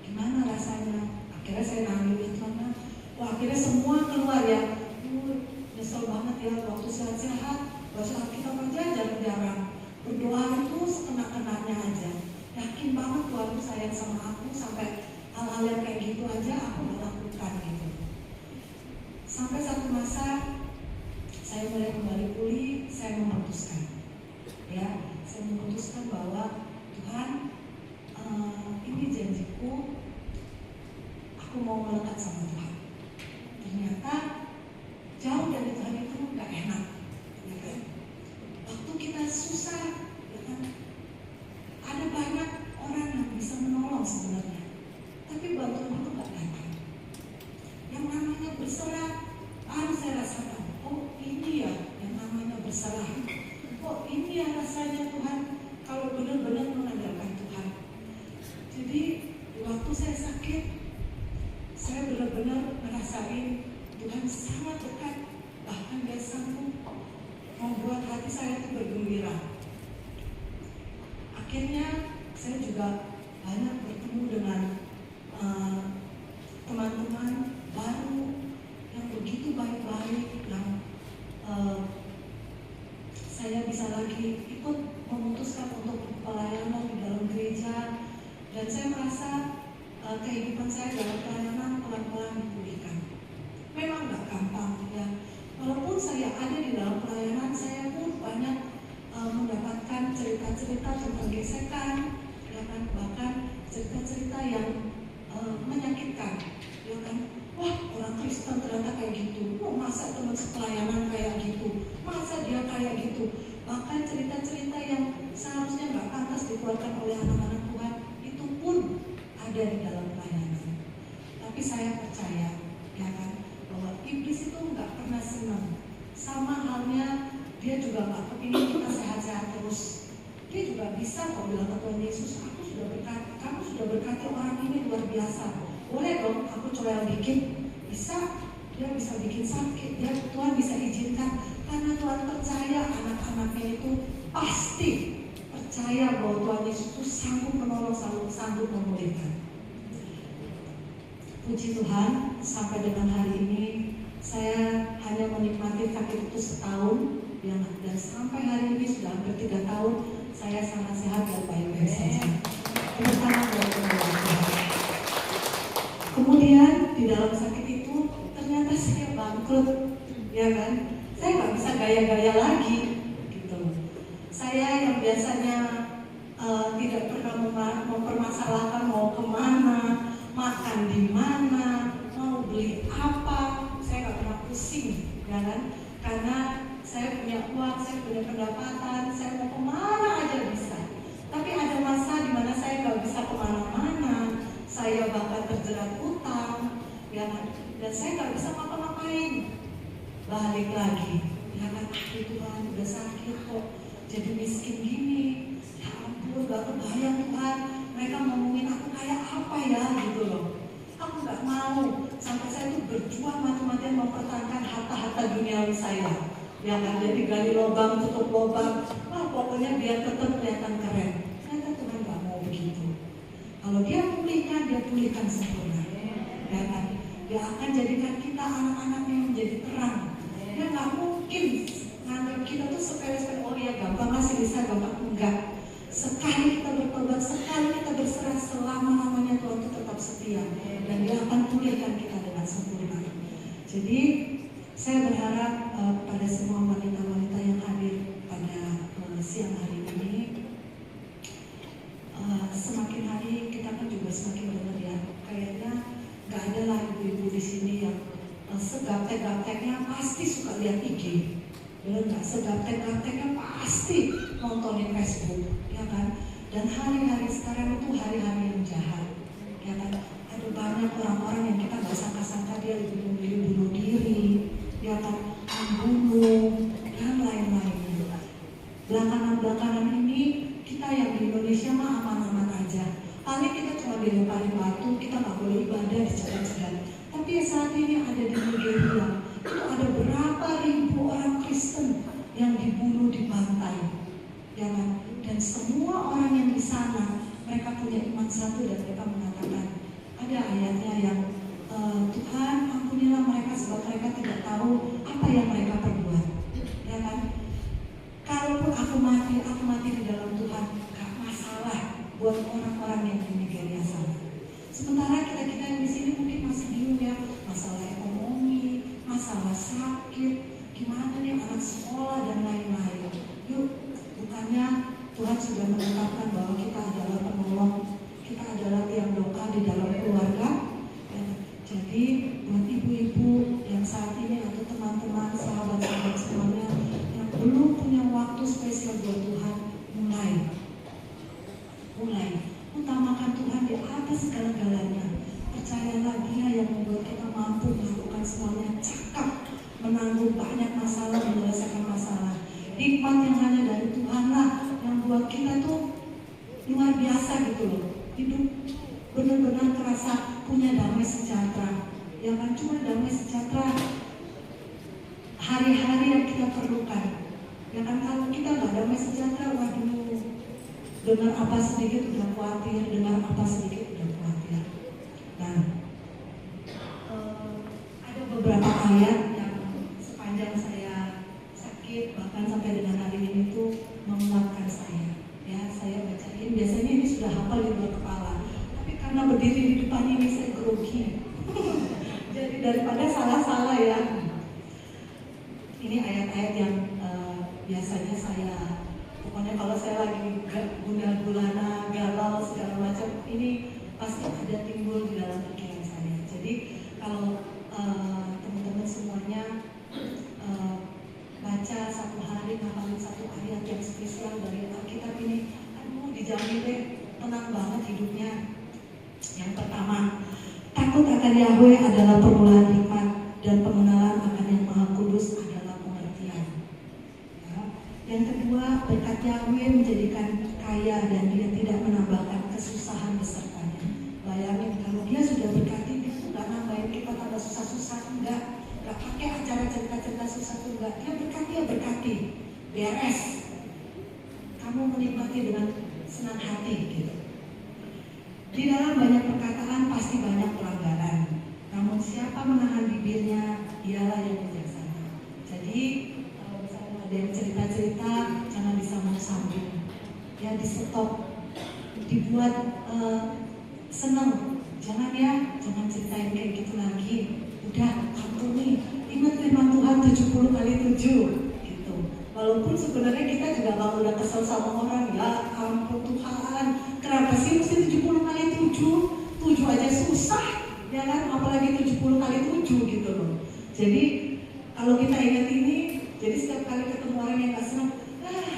gimana rasanya? Akhirnya saya nangis ya Tuhan. Wah, akhirnya semua keluar ya. Nyesel banget ya waktu sehat-sehat, waktu kita kerja jarang-jarang. Berdoa itu sekenak-kenaknya aja. Yakin banget Tuhan itu sayang sama aku sampai hal-hal yang kayak gitu aja aku gak lakukan gitu. Sampai satu masa saya mulai kembali pulih, saya memutuskan. Ya, saya memutuskan bahwa Tuhan, ini janjiku, aku mau melekat sama Tuhan. Ternyata jauh dari Tuhan itu gak enak, ya kan? Waktu kita susah, ya kan? Ada banyak orang yang bisa menolong sebenarnya, tapi bantuan itu gak datang. Yang namanya berserah, harus saya rasakan. Oh ini ya yang namanya berserah. Oh ini ya rasanya Tuhan kalau benar-benar mengandalkan Tuhan. Jadi waktu saya sakit, saya benar-benar merasain Tuhan sangat dekat, bahkan Dia sanggup membuat hati saya itu bergembira. Akhirnya saya juga banyak bertemu dengan teman-teman baru yang begitu baik-baik, yang saya bisa lagi ikut memutuskan untuk pelayanan di dalam gereja, dan saya merasa kehidupan saya dalam pelayanan pelan-pelan dipulihkan. Memang gak gampang ya. Walaupun saya ada di dalam pelayanan, saya pun banyak mendapatkan cerita-cerita tentang gesekan, ya kan? Bahkan cerita-cerita yang menyakitkan, ya kan? Wah, orang Kristen ternyata kayak gitu. Oh, masa teman sepelayanan kayak gitu? Masa dia kayak gitu? Bahkan cerita-cerita yang seharusnya nggak pantas dikeluarkan oleh anak-anak Tuhan itu pun ada di dalam pelayanan. Tapi saya percaya, ya kan, bahwa iblis itu nggak pernah senang. Sama halnya dia juga nggak kepingin kita sehat-sehat terus. Dia juga bisa kok bilang ke Tuhan Yesus, aku sudah berkati, kamu sudah berkati orang ini luar biasa. Boleh dong aku coba bikin? Bisa. Dia bisa bikin sakit, dia Tuhan bisa izinkan karena Tuhan percaya anak-anaknya itu pasti percaya bahwa Tuhan Yesus itu sanggup menolong, sanggup memulihkan. Puji Tuhan, sampai dengan hari ini saya hanya menikmati sakit itu setahun, ya, dan sampai hari ini sudah hampir 3 tahun saya sangat sehat dan baik-baik saja. Pertama buat Tuhan. Kemudian di dalam sakit itu ternyata saya bangkrut, ya kan? Saya nggak bisa gaya-gaya lagi, gitu. Saya yang biasanya tidak pernah mempermasalahkan mau kemana, makan di mana, mau beli apa, saya nggak pernah pusing, ya kan? Karena saya punya uang, saya punya pendapatan, saya mau kemana aja bisa. Tapi ada masa di mana saya nggak bisa kemana-mana, saya bahkan terjerat utang, ya kan? Dan saya nggak bisa ngapa-ngapain. Balik lagi, ya kan? Aduh Tuhan, udah sakit kok, jadi miskin gini. Ya ampun, gak kebayang Tuhan, mereka ngomongin aku kayak apa ya gitu loh. Aku gak mau, sampai saya tuh berjuang mati-matian mempertahankan harta-harta duniawi saya. Ya kan, jadi gali lubang, tutup lubang, pokoknya biar tetap kelihatan keren. Ternyata Tuhan gak mau begitu. Kalau dia pulihkan, dia pulihkan sempurna. Ya kan, dia akan jadikan kita anak-anaknya menjadi terang. Dia gak mungkin nganggap kita tuh sepele-sepele, oh ya gampang masih bisa, gampang enggak. Sekali kita bertobat, sekali kita berserah, selama-lamanya Tuhan itu tetap setia. Dan dia akan pulihkan kita dengan sempurna. Jadi saya berharap pada semua wanita-wanita yang hadir pada siang hari ini, semakin hari kita kan juga semakin dengar ya, kayaknya gak ada lah ibu-ibu di sini yang segaptek-gapteknya pasti suka lihat IG. Bener nggak? Segaptek-gapteknya pasti nontonin Facebook, ya kan? Dan hari-hari sekarang itu hari-hari yang jahat, ya kan? Ada banyak orang-orang yang kita nggak sangka-sangka dia lebih memilih bunuh diri, ya kan? Membunuh dan lain-lain. Belakangan-belakangan ini kita yang di Indonesia mah aman-aman aja. Paling kita cuma dilemparin batu, kita nggak boleh ibadah di jalan-jalan. Tapi saat ini ada di Nigeria, itu ada berapa ribu orang Kristen yang dibunuh di pantai, ya kan? Dan semua orang yang di sana mereka punya iman satu dan mereka mengatakan ada ayatnya yang Tuhan ampunilah mereka sebab mereka tidak tahu apa yang mereka perbuat, ya kan? Kalaupun aku mati di dalam Tuhan, gak masalah buat orang-orang yang di Nigeria sana. Sementara kita yang di sini mungkin masih bingung ya, masalah ekonomi, masalah sakit, gimana nih anak sekolah dan lain-lain. Yuk, bukannya Tuhan sudah menetapkan bahwa kita adalah penolong, kita adalah tiang doa di dalam keluarga. Ya, jadi buat ibu-ibu yang saat ini atau teman-teman, sahabat-sahabat semuanya yang belum punya waktu spesial buat Tuhan, mulai utamakan Tuhan di atas segala-galanya. Percayalah Dia yang membuat kita mampu melakukan semuanya, cakap menanggung banyak masalah, menyelesaikan masalah. Hikmat yang hanya dari Tuhan lah yang buat kita tuh luar biasa gitu loh. Hidup benar-benar terasa punya damai sejahtera. Ya kan, cuma damai sejahtera hari-hari yang kita perlukan. Ya kan, kalau kita nggak damai sejahtera, waduh, dengar apa sedikit udah khawatir, dengar apa sedikit udah khawatir. Nah, ada beberapa ayat yang sepanjang saya sakit, bahkan sampai dengan hari ini tuh menguatkan saya. Ya, saya bacain. Biasanya ini sudah hafal di luar kepala, tapi karena berdiri di depan ini saya grogi. Jadi daripada salah-salah ya. Ini ayat-ayat yang biasanya saya, pokoknya kalau saya lagi gundah-gulana, galau segala macam, ini pasti ada timbul di dalam pikiran saya. Jadi kalau teman-teman semuanya baca satu hari, ngapalin satu ayat yang spesial dari Alkitab ini, aduh dijamin deh tenang banget hidupnya. Yang pertama, takut akan Yahweh adalah permulaan hikmat dan pengenalan akan Yang Maha Kudus adalah pengertian. Ya. Yang kedua, berkat Yahweh menjadikan kaya dan Dia tidak menambahkan kesusahan besertanya. Bayangin kalau Dia sudah berkati, Dia tuh gak nambahin kita tambah susah-susah, enggak pakai acara cerita-cerita susah tuh enggak. Dia berkati, beres. Kamu menikmati dengan senang hati gitu. Di dalam banyak perkataan pasti banyak pelanggaran. Namun siapa menahan bibirnya, dialah yang bijaksana. Jadi kalau misalnya ada yang cerita-cerita, jangan disambung-sambung. Ya, di-stop, dibuat senang. Jangan ya, jangan ceritain kayak gitu lagi. Udah, ampuni. Ingat firman Tuhan 70 kali 7 gitu. Walaupun sebenarnya kita juga kalau udah kesel sama orang, ya ampun Tuhan, kenapa sih mesti 70 kali 7? 7 aja susah, ya kan? Apalagi 70 kali 7 gitu loh. Jadi kalau kita ingat ini, jadi setiap kali ketemu orang yang gak senang,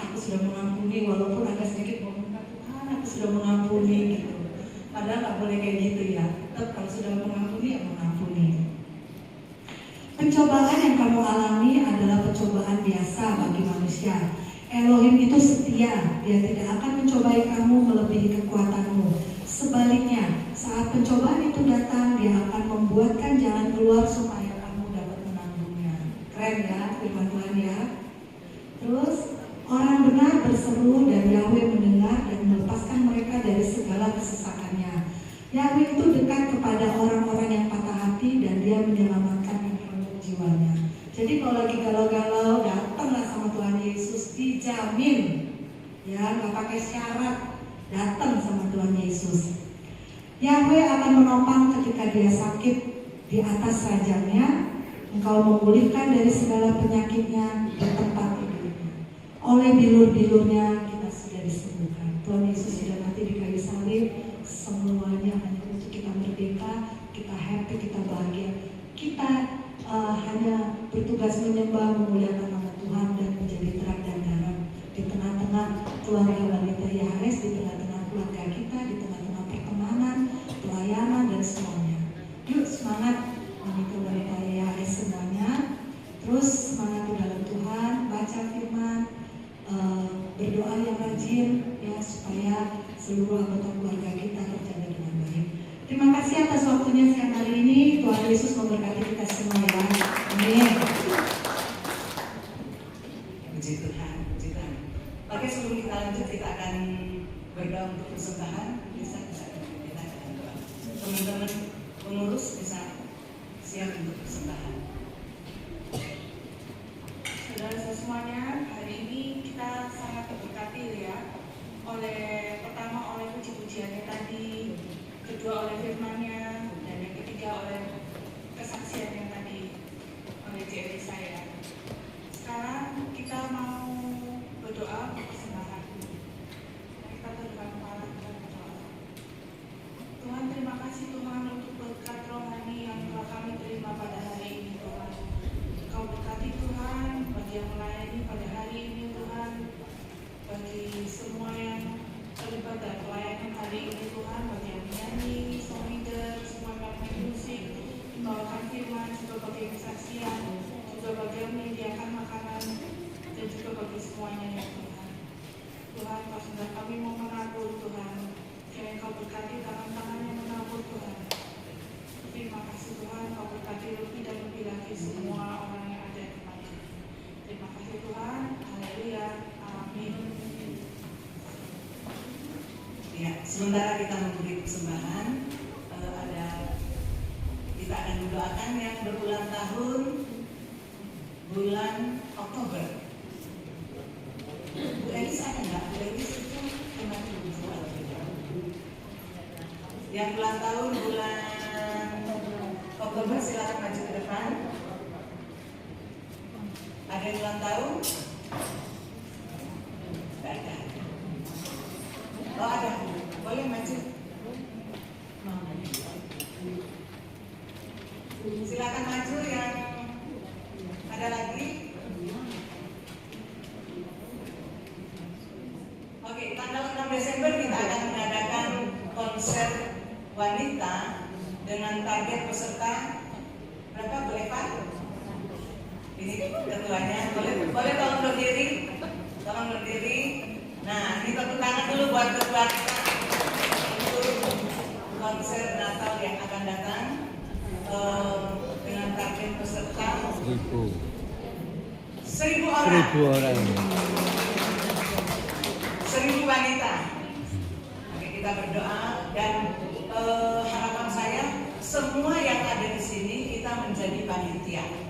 aku sudah mengampuni, walaupun agak sedikit ngomong, Tuhan aku sudah mengampuni gitu. Padahal gak boleh kayak gitu ya. Tetap kalau sudah mengampuni, ya mengampuni. Pencobaan yang kamu alami adalah pencobaan biasa bagi manusia. Elohim itu setia, dia tidak akan mencobai kamu melebihi kekuatanmu. Sebaliknya, saat pencobaan itu datang, dia akan membuatkan jalan keluar supaya kamu dapat menanggungnya. Keren ya, firman Tuhan ya. Terus, orang benar berseru dan Yahweh mendengar dan melepaskan mereka dari segala kesesakannya. Yahweh itu dekat kepada orang-orang yang patah hati dan dia menyelamatkan jiwanya. Jadi kalau lagi galau-galau, datanglah sama Tuhan Yesus, dijamin, ya nggak pakai syarat, datang sama Tuhan Yesus. Yahweh akan menopang ketika dia sakit di atas rajanya, engkau memulihkan dari segala penyakitnya di tempat tidurnya. Oleh bilur-bilurnya kita sudah disembuhkan. Tuhan Yesus sudah mati di kayu salib, semuanya hanya untuk kita merdeka, kita happy, kita bahagia, kita hanya bertugas menyembah, memuliakan nama Tuhan dan menjadi terang dan garam di tengah-tengah keluarga wanita Yahares, di tengah-tengah keluarga kita, di tengah-tengah pertemanan, pelayanan dan semuanya. Yuk semangat wanita-wanita Yahares semuanya. Terus semangat di dalam Tuhan, baca firman, berdoa yang rajin ya supaya seluruh anggota keluarga kita terjaga dengan baik. Terima kasih atas waktunya siang hari ini. Tuhan Yesus memberkati kita semua ya. Amin. Puji Tuhan, puji Tuhan. Oke, sebelum kita lanjut, kita akan berdoa untuk persembahan. Bisa kita akan doa. Teman-teman pengurus bisa siap untuk persembahan. Saudara semuanya, hari ini kita sangat terberkati ya. Pertama oleh puji-pujiannya tadi, kedua oleh firman-Nya, dan yang ketiga oleh kesaksian yang tadi oleh Jerry saya. Sekarang kita mau berdoa untuk persembahan. Kita berdoa kepala, kita berdoa. Tuhan, terima kasih Tuhan untuk berkat rohani yang telah kami terima pada hari ini Tuhan. Kau berkati Tuhan bagi yang melayani pada hari ini Tuhan, bagi semua yang terlibat dalam pelayanan hari ini Tuhan, bagi yang menyanyi, song leader, semua yang main musik, membawakan firman, juga bagi kesaksian, juga bagi yang menyediakan makanan, dan juga bagi semuanya ya Tuhan. Tuhan, Kau sudah kami mau menabur Tuhan, kiranya Kau berkati tangan-tangan yang menabur Tuhan. Terima kasih Tuhan, Kau berkati lebih dan lebih lagi semua orang yang ada di tempat ini. Terima kasih Tuhan, haleluya, amin. Ya, sementara kita memberi persembahan, kita akan mendoakan yang berulang tahun bulan Oktober. Bu Elis ada nggak? Bu Elis itu kemarin berjual. Yang ulang tahun bulan Oktober silakan maju ke depan. Ada yang ulang tahun? Tidak ada. Oh ada, boleh maju. Silakan maju yang ada lagi. Oke, tanggal 6 Desember kita akan mengadakan konser wanita dengan target peserta berapa boleh Pak? Ini ketuanya, boleh tolong berdiri, Nah, ini tepuk tangan dulu buat ketua kita untuk konser Natal yang akan datang dengan target peserta 1.000 orang. 1.000 orang. 1.000 wanita. Oke, kita berdoa dan harapan saya semua yang ada di sini kita menjadi panitia.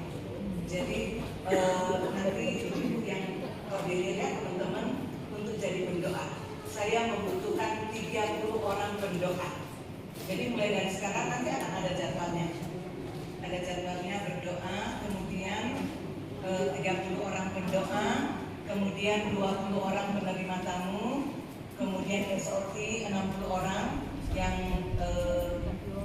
Jadi nanti ibu yang koordinir ya teman-teman untuk jadi pendoa. Saya membutuhkan 30 orang pendoa. Jadi mulai dari sekarang nanti akan ada jadwalnya. Ada jadwalnya berdoa, kemudian 30 orang pendoa, kemudian 20 orang penerima tamu, kemudian SOT 60 orang, yang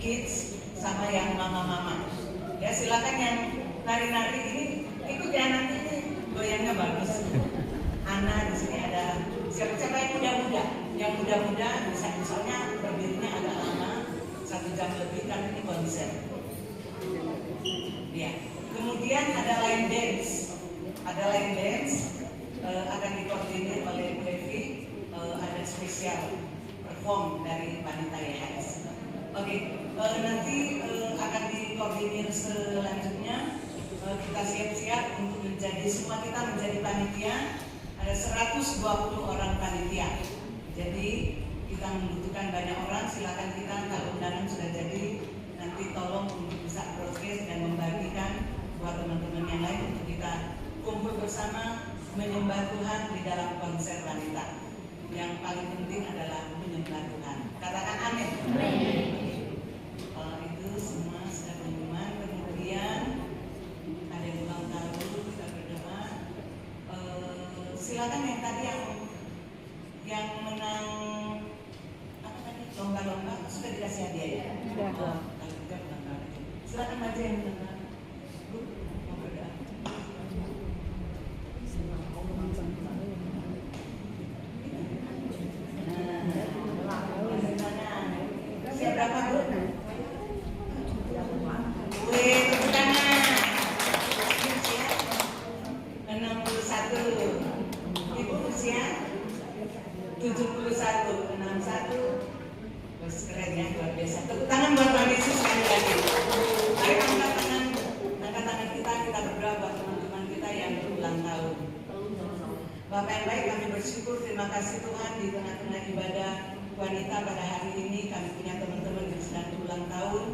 kids sama yang mama-mama. Ya silakan yang nari-nari ini ikut ya, nanti ini goyangnya bagus. Ana di sini ada siapa-siapa yang muda-muda, bisa, misalnya berdirinya agak lama 1 jam lebih kan ini konser. Ya, kemudian ada line dance, akan dikoordinir oleh Bu Evi, ada spesial perform dari Wanita YHS. Oke, nanti akan dikoordinir selanjutnya. Kita siap-siap untuk semua kita menjadi panitia. Ada 120 orang panitia. Jadi kita membutuhkan banyak orang. Silakan kita, kalau undangan sudah jadi, nanti tolong untuk bisa broadcast dan membagikan buat teman-teman yang lain untuk kita kumpul bersama menyembah Tuhan di dalam konser wanita. Yang paling penting adalah menyembah Tuhan. Katakan amin. Itu semua sudah pengumuman. Kemudian ada yang ulang tahun, kita berdoa. Silakan yang tadi yang menang apa tadi, lomba-lomba sudah dikasih hadiah ya? Sudah. Kalau tidak menang. Silakan maju yang menang. Bu, mau berdoa. Siap berapa, Bu? Wih, tepuk tangan. 61. Ibu usia 71, 61. Terus keren ya, luar biasa. Tepuk tangan buat Mbak Misi sekali lagi. Ayo angkat tangan kita berdoa buat teman-teman kita yang berulang tahun. Bapak yang baik, kami bersyukur, terima kasih Tuhan di tengah-tengah ibadah wanita pada hari ini kami punya teman-teman yang sedang berulang tahun,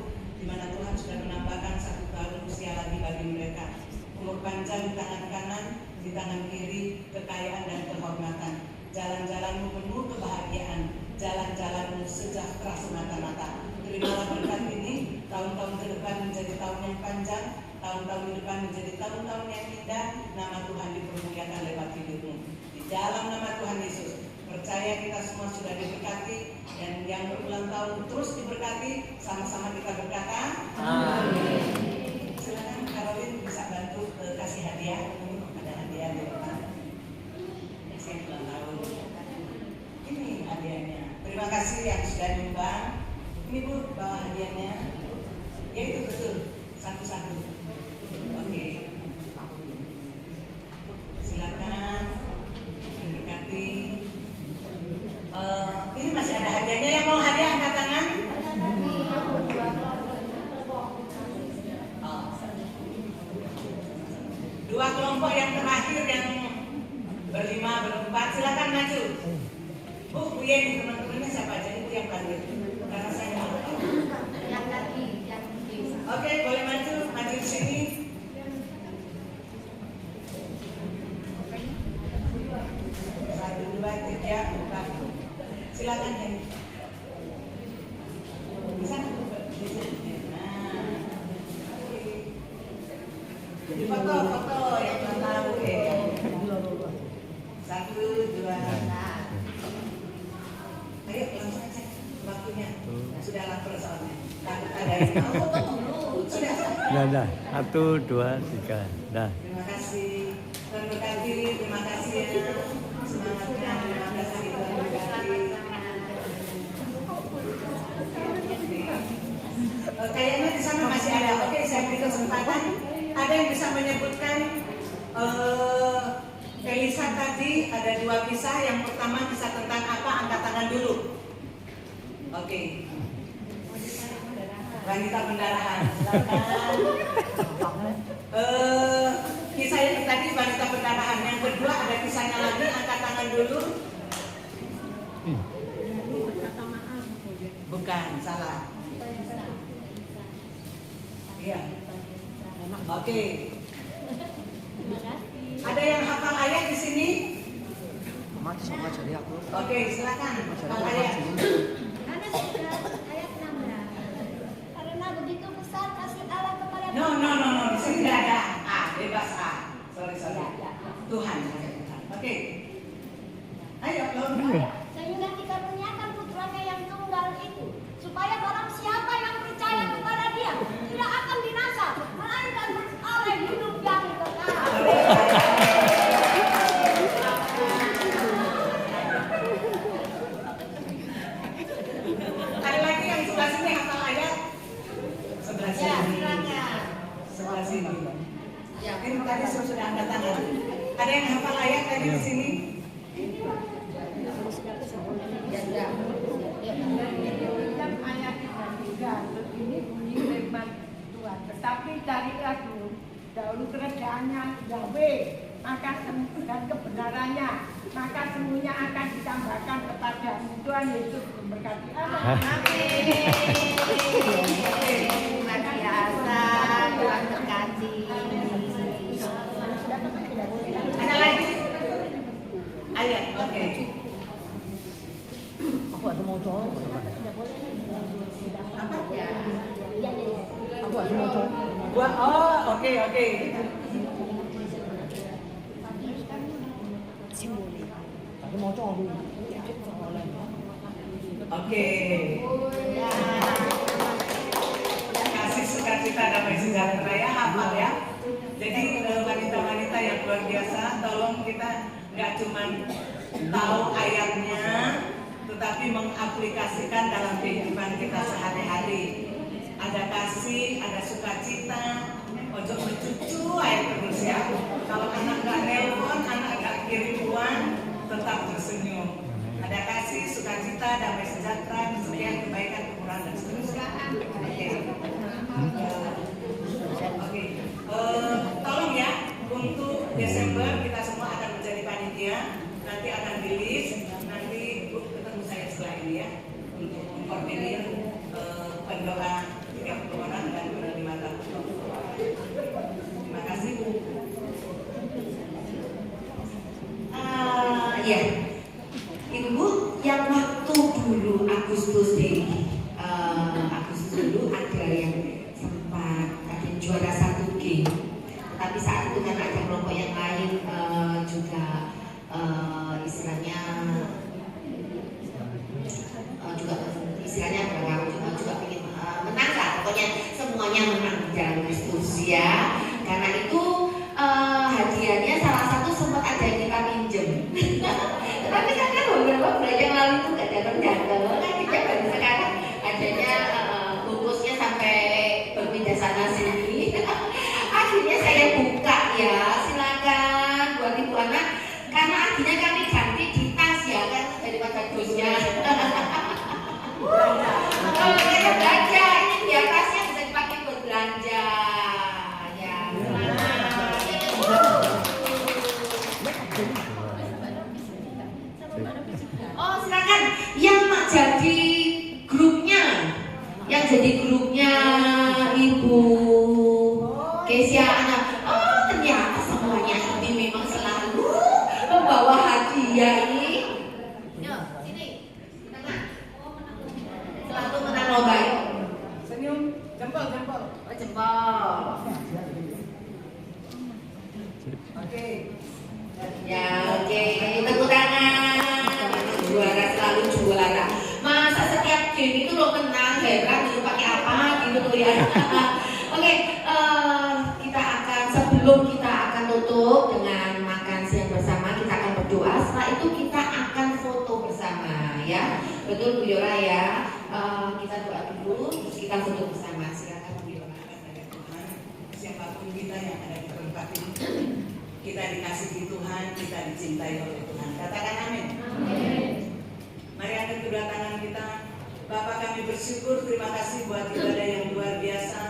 di mana Tuhan sudah menambahkan 1 tahun usia lagi bagi mereka. Umur panjang di tangan kanan, di tangan kiri, kekayaan dan kehormatan. Jalan-jalanmu penuh kebahagiaan, jalan-jalanmu sejahtera semata-mata. Terimalah berkat ini, tahun-tahun ke depan menjadi tahun yang panjang, tahun-tahun ke depan menjadi tahun-tahun yang indah. Nama Tuhan dipermuliakan lewat hidupmu. Di dalam nama Tuhan Yesus, percaya kita semua sudah diberkati, dan yang berulang tahun terus diberkati. Sama-sama kita berkata amin. Silakan Caroline bisa bantu kasih hadiah. Ada hadiah di depan. Yang ulang tahun. Ini hadiahnya. Terima kasih yang sudah nyumbang. Ini Bu, bawa hadiahnya. Ya itu betul, satu-satu. Oke. Silakan diberkati. Ini masih ada hadiahnya. Yang mau hadiah angkat tangan. Dua kelompok yang terakhir yang berlima, berempat, silakan maju. Bu Yeni, teman-temannya siapa aja? Itu yang panggil. Karena saya nggak tahu. Oke, boleh maju di sini. Satu, dua, tiga, empat. Silakan ya. Bisa di foto yang tahu ya. 1, 2. Ayo langsung aja waktunya. Sudah lapar soalnya. Ada yang tahu dulu. Sudah. Dah. 1, 2, 3. Dah. Terima kasih. Tuhan berkati. Terima kasih ya. Semangatnya. Terima kasih Tuhan berkati. Kayaknya di sana masih ada. Oke, saya beri kesempatan. Ada yang bisa menyebutkan Elisa tadi ada 2 kisah. Yang pertama kisah tentang apa? Angkat tangan dulu. Oke. Wanita pendarahan. Kisah yang tadi wanita pendarahan. Yang kedua ada kisahnya lagi. Angkat tangan dulu. Bukan, salah. Iya. Oke. Ada yang hafal ayat di sini? Oke, silakan. Hafal ayat. Karena sudah ayat 16. Karena begitu besar kasih Allah kepada No. Di sini tidak ada A, bebas A. Sorry. Tuhan. Oke, Ada lagi yang sebelah sini hafal ayat? Sebelah Ya, sini. silakan. Sebelah sini. Ya, Ini tadi sudah angkat tangan. Ada yang hafal ayat tadi di sini? ya sudah. Dalam ayat 3 begini bunyi firman Tuhan. Tetapi carilah dahulu kerajaannya Yahweh, dan kebenarannya, maka semuanya akan ditambahkan kepadamu. Tuhan Yesus memberkati. Amin. Luar biasa, Tuhan berkati. Ada lagi? Ayat, oke. Oke. Oke. Kasih sukacita damai sejahtera ya, hafal ya. Jadi wanita-wanita yang luar biasa, tolong kita nggak cuma tahu ayatnya, tetapi mengaplikasikan dalam kehidupan kita sehari-hari. Ada kasih, ada sukacita, ojo mencucu air terus ya. Kalau anak nggak nelpon, anak nggak kirim uang, tetap tersenyum. Ada kasih, sukacita, damai sejahtera, kesetiaan, kebaikan, kemurahan, dan seterusnya. Oke. Tolong ya, untuk Desember kita semua akan menjadi panitia. Nanti akan rilis, nanti ketemu saya setelah ini ya, untuk mengkoordinir pendoa 30 orang dan penerima tamu. Terima kasih. Ya, Ibu, yang waktu dulu Agustus dulu ada yang sempat ada juara 1 game, tapi saat itu karena ada kelompok yang lain juga istilahnya juga ingin menang lah, pokoknya semuanya menang di dalam Kristus ya. Karena itu hadiahnya salah satu sempat ada yang kita pinjem. Tapi kan beberapa bulan yang lalu itu nggak datang, kan kita baru sekarang adanya bungkusnya sampai berpindah sana sini. Akhirnya saya buka ya, silakan buat ibu anak, karena akhirnya kami ganti di tas ya kan daripada dosnya. Kalau saya belanja ini biar tasnya bisa dipakai buat belanja ya. Oh silakan yang jadi grupnya Ibu Kesia anak. Oh ternyata semuanya ini memang selalu membawa hadiah ini. Yuk sini tengah. Selalu menang lomba. Senyum, jempol. Oh jempol. Oke. Ya oke, tepuk tangan. Juara selalu juara. Masa setiap game itu lo menang, heran dulu pakai apa gitu tuh ya. Oke, sebelum kita akan tutup dengan makan siang bersama, kita akan berdoa. Setelah itu kita akan foto bersama ya. Betul Bu Yora ya. Kita doa dulu, terus kita foto bersama. Silakan Bu Yora. Tuhan, siapapun kita yang ada di tempat ini, kita dikasihi Tuhan, kita dicintai oleh Tuhan. Katakan amin. Amin. Mari angkat kedua tangan kita. Bapak kami bersyukur, terima kasih buat ibadah yang luar biasa.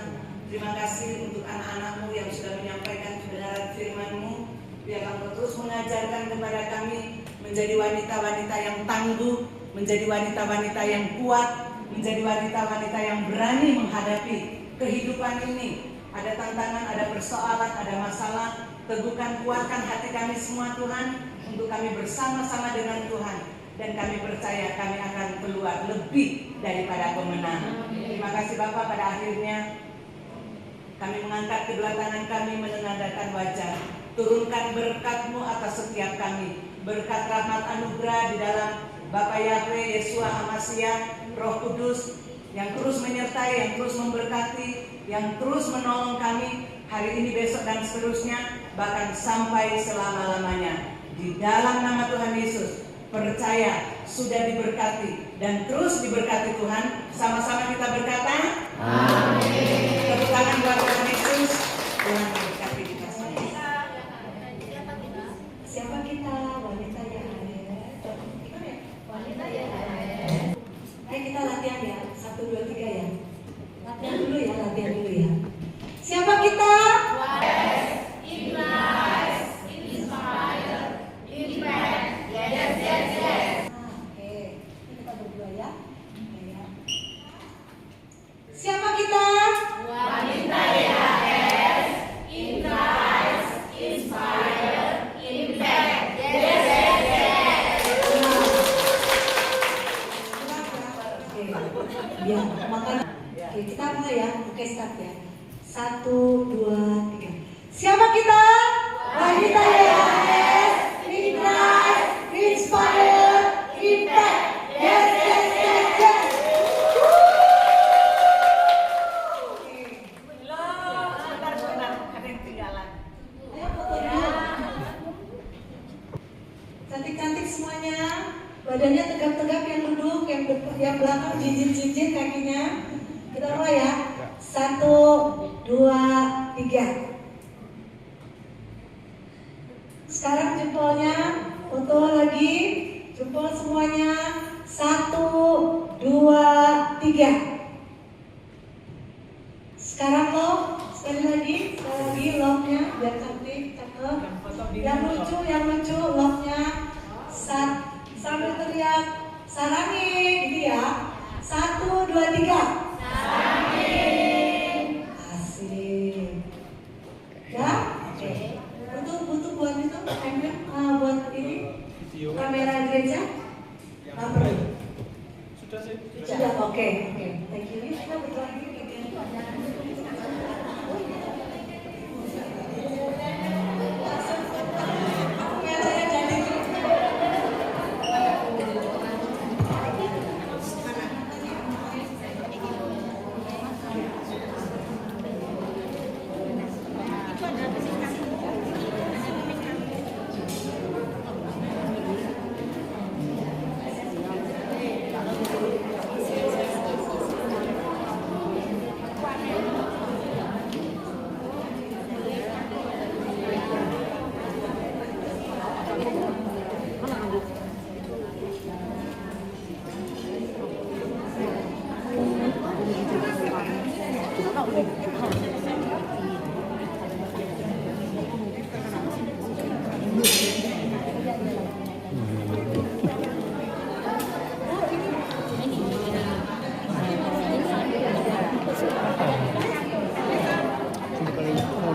Terima kasih untuk anak-anakmu yang sudah menyampaikan kebenaran firman-Mu. Biar Engkau terus mengajarkan kepada kami menjadi wanita-wanita yang tangguh, menjadi wanita-wanita yang kuat, menjadi wanita-wanita yang berani menghadapi kehidupan ini. Ada tantangan, ada persoalan, ada masalah. Teguhkan, kuatkan hati kami semua Tuhan, untuk kami bersama-sama dengan Tuhan. Dan kami percaya kami akan keluar lebih daripada pemenang. Terima kasih Bapak, pada akhirnya kami mengangkat kedua tangan kami menengadahkan wajah. Turunkan berkat-Mu atas setiap kami. Berkat rahmat anugerah di dalam Bapa Yahweh, Yesua Hamasia, Roh Kudus yang terus menyertai, yang terus memberkati, yang terus menolong kami. hari ini, besok, dan seterusnya, bahkan sampai selama-lamanya. Di dalam nama Tuhan Yesus, percaya sudah diberkati dan terus diberkati Tuhan. Sama-sama kita berkata, amin. Tepuk tangan buat Tuhan Yesus. Tuhan memberkati kita semua. Siapa kita? Wanita yang ada. Wanita yang ada. Ayo kita latihan ya. 1, 2, 3 ya. Latihan dulu ya, latihan dulu ya. Siapa kita? Oke, kita berdua ya. Oke, ya. Siapa kita? Wanita YHS, Insight, Inspire, Impact. Yes, yes, yes. Oke, ya, makan. Oke, kita mulai ya. Oke, start ya. 1, 2, 3. Siapa kita? Wanita YHS, Ignite, Inspire, Impact. Yes, yes, yes, yes. Sebentar, ada yang ketinggalan. Ayo foto dulu. Cantik-cantik semuanya. Badannya tegap-tegap, yang duduk, yang belakang jinjin-jinjin kakinya. Kita mulai ya. 1, 2, 3. Sekarang jempolnya, foto lagi, jempol semuanya. 1, 2, 3. Sekarang love, sekali lagi love-nya biar cantik, cakep. Yang lucu love-nya. Sambil teriak, sarangi, gitu ya. 1, 2, 3. Asik. Ya? Oke. Butuh buat itu buat ini kamera gereja? Nggak perlu. Sudah. Oke. Thank you. Kita butuh lagi.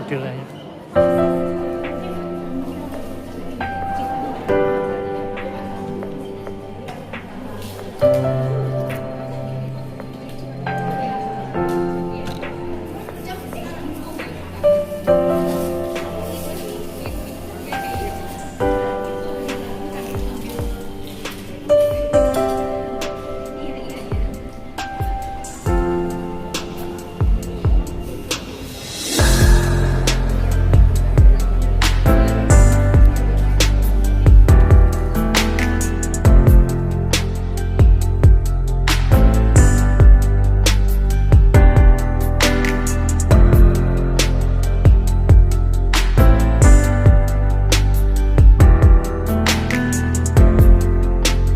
modelnya.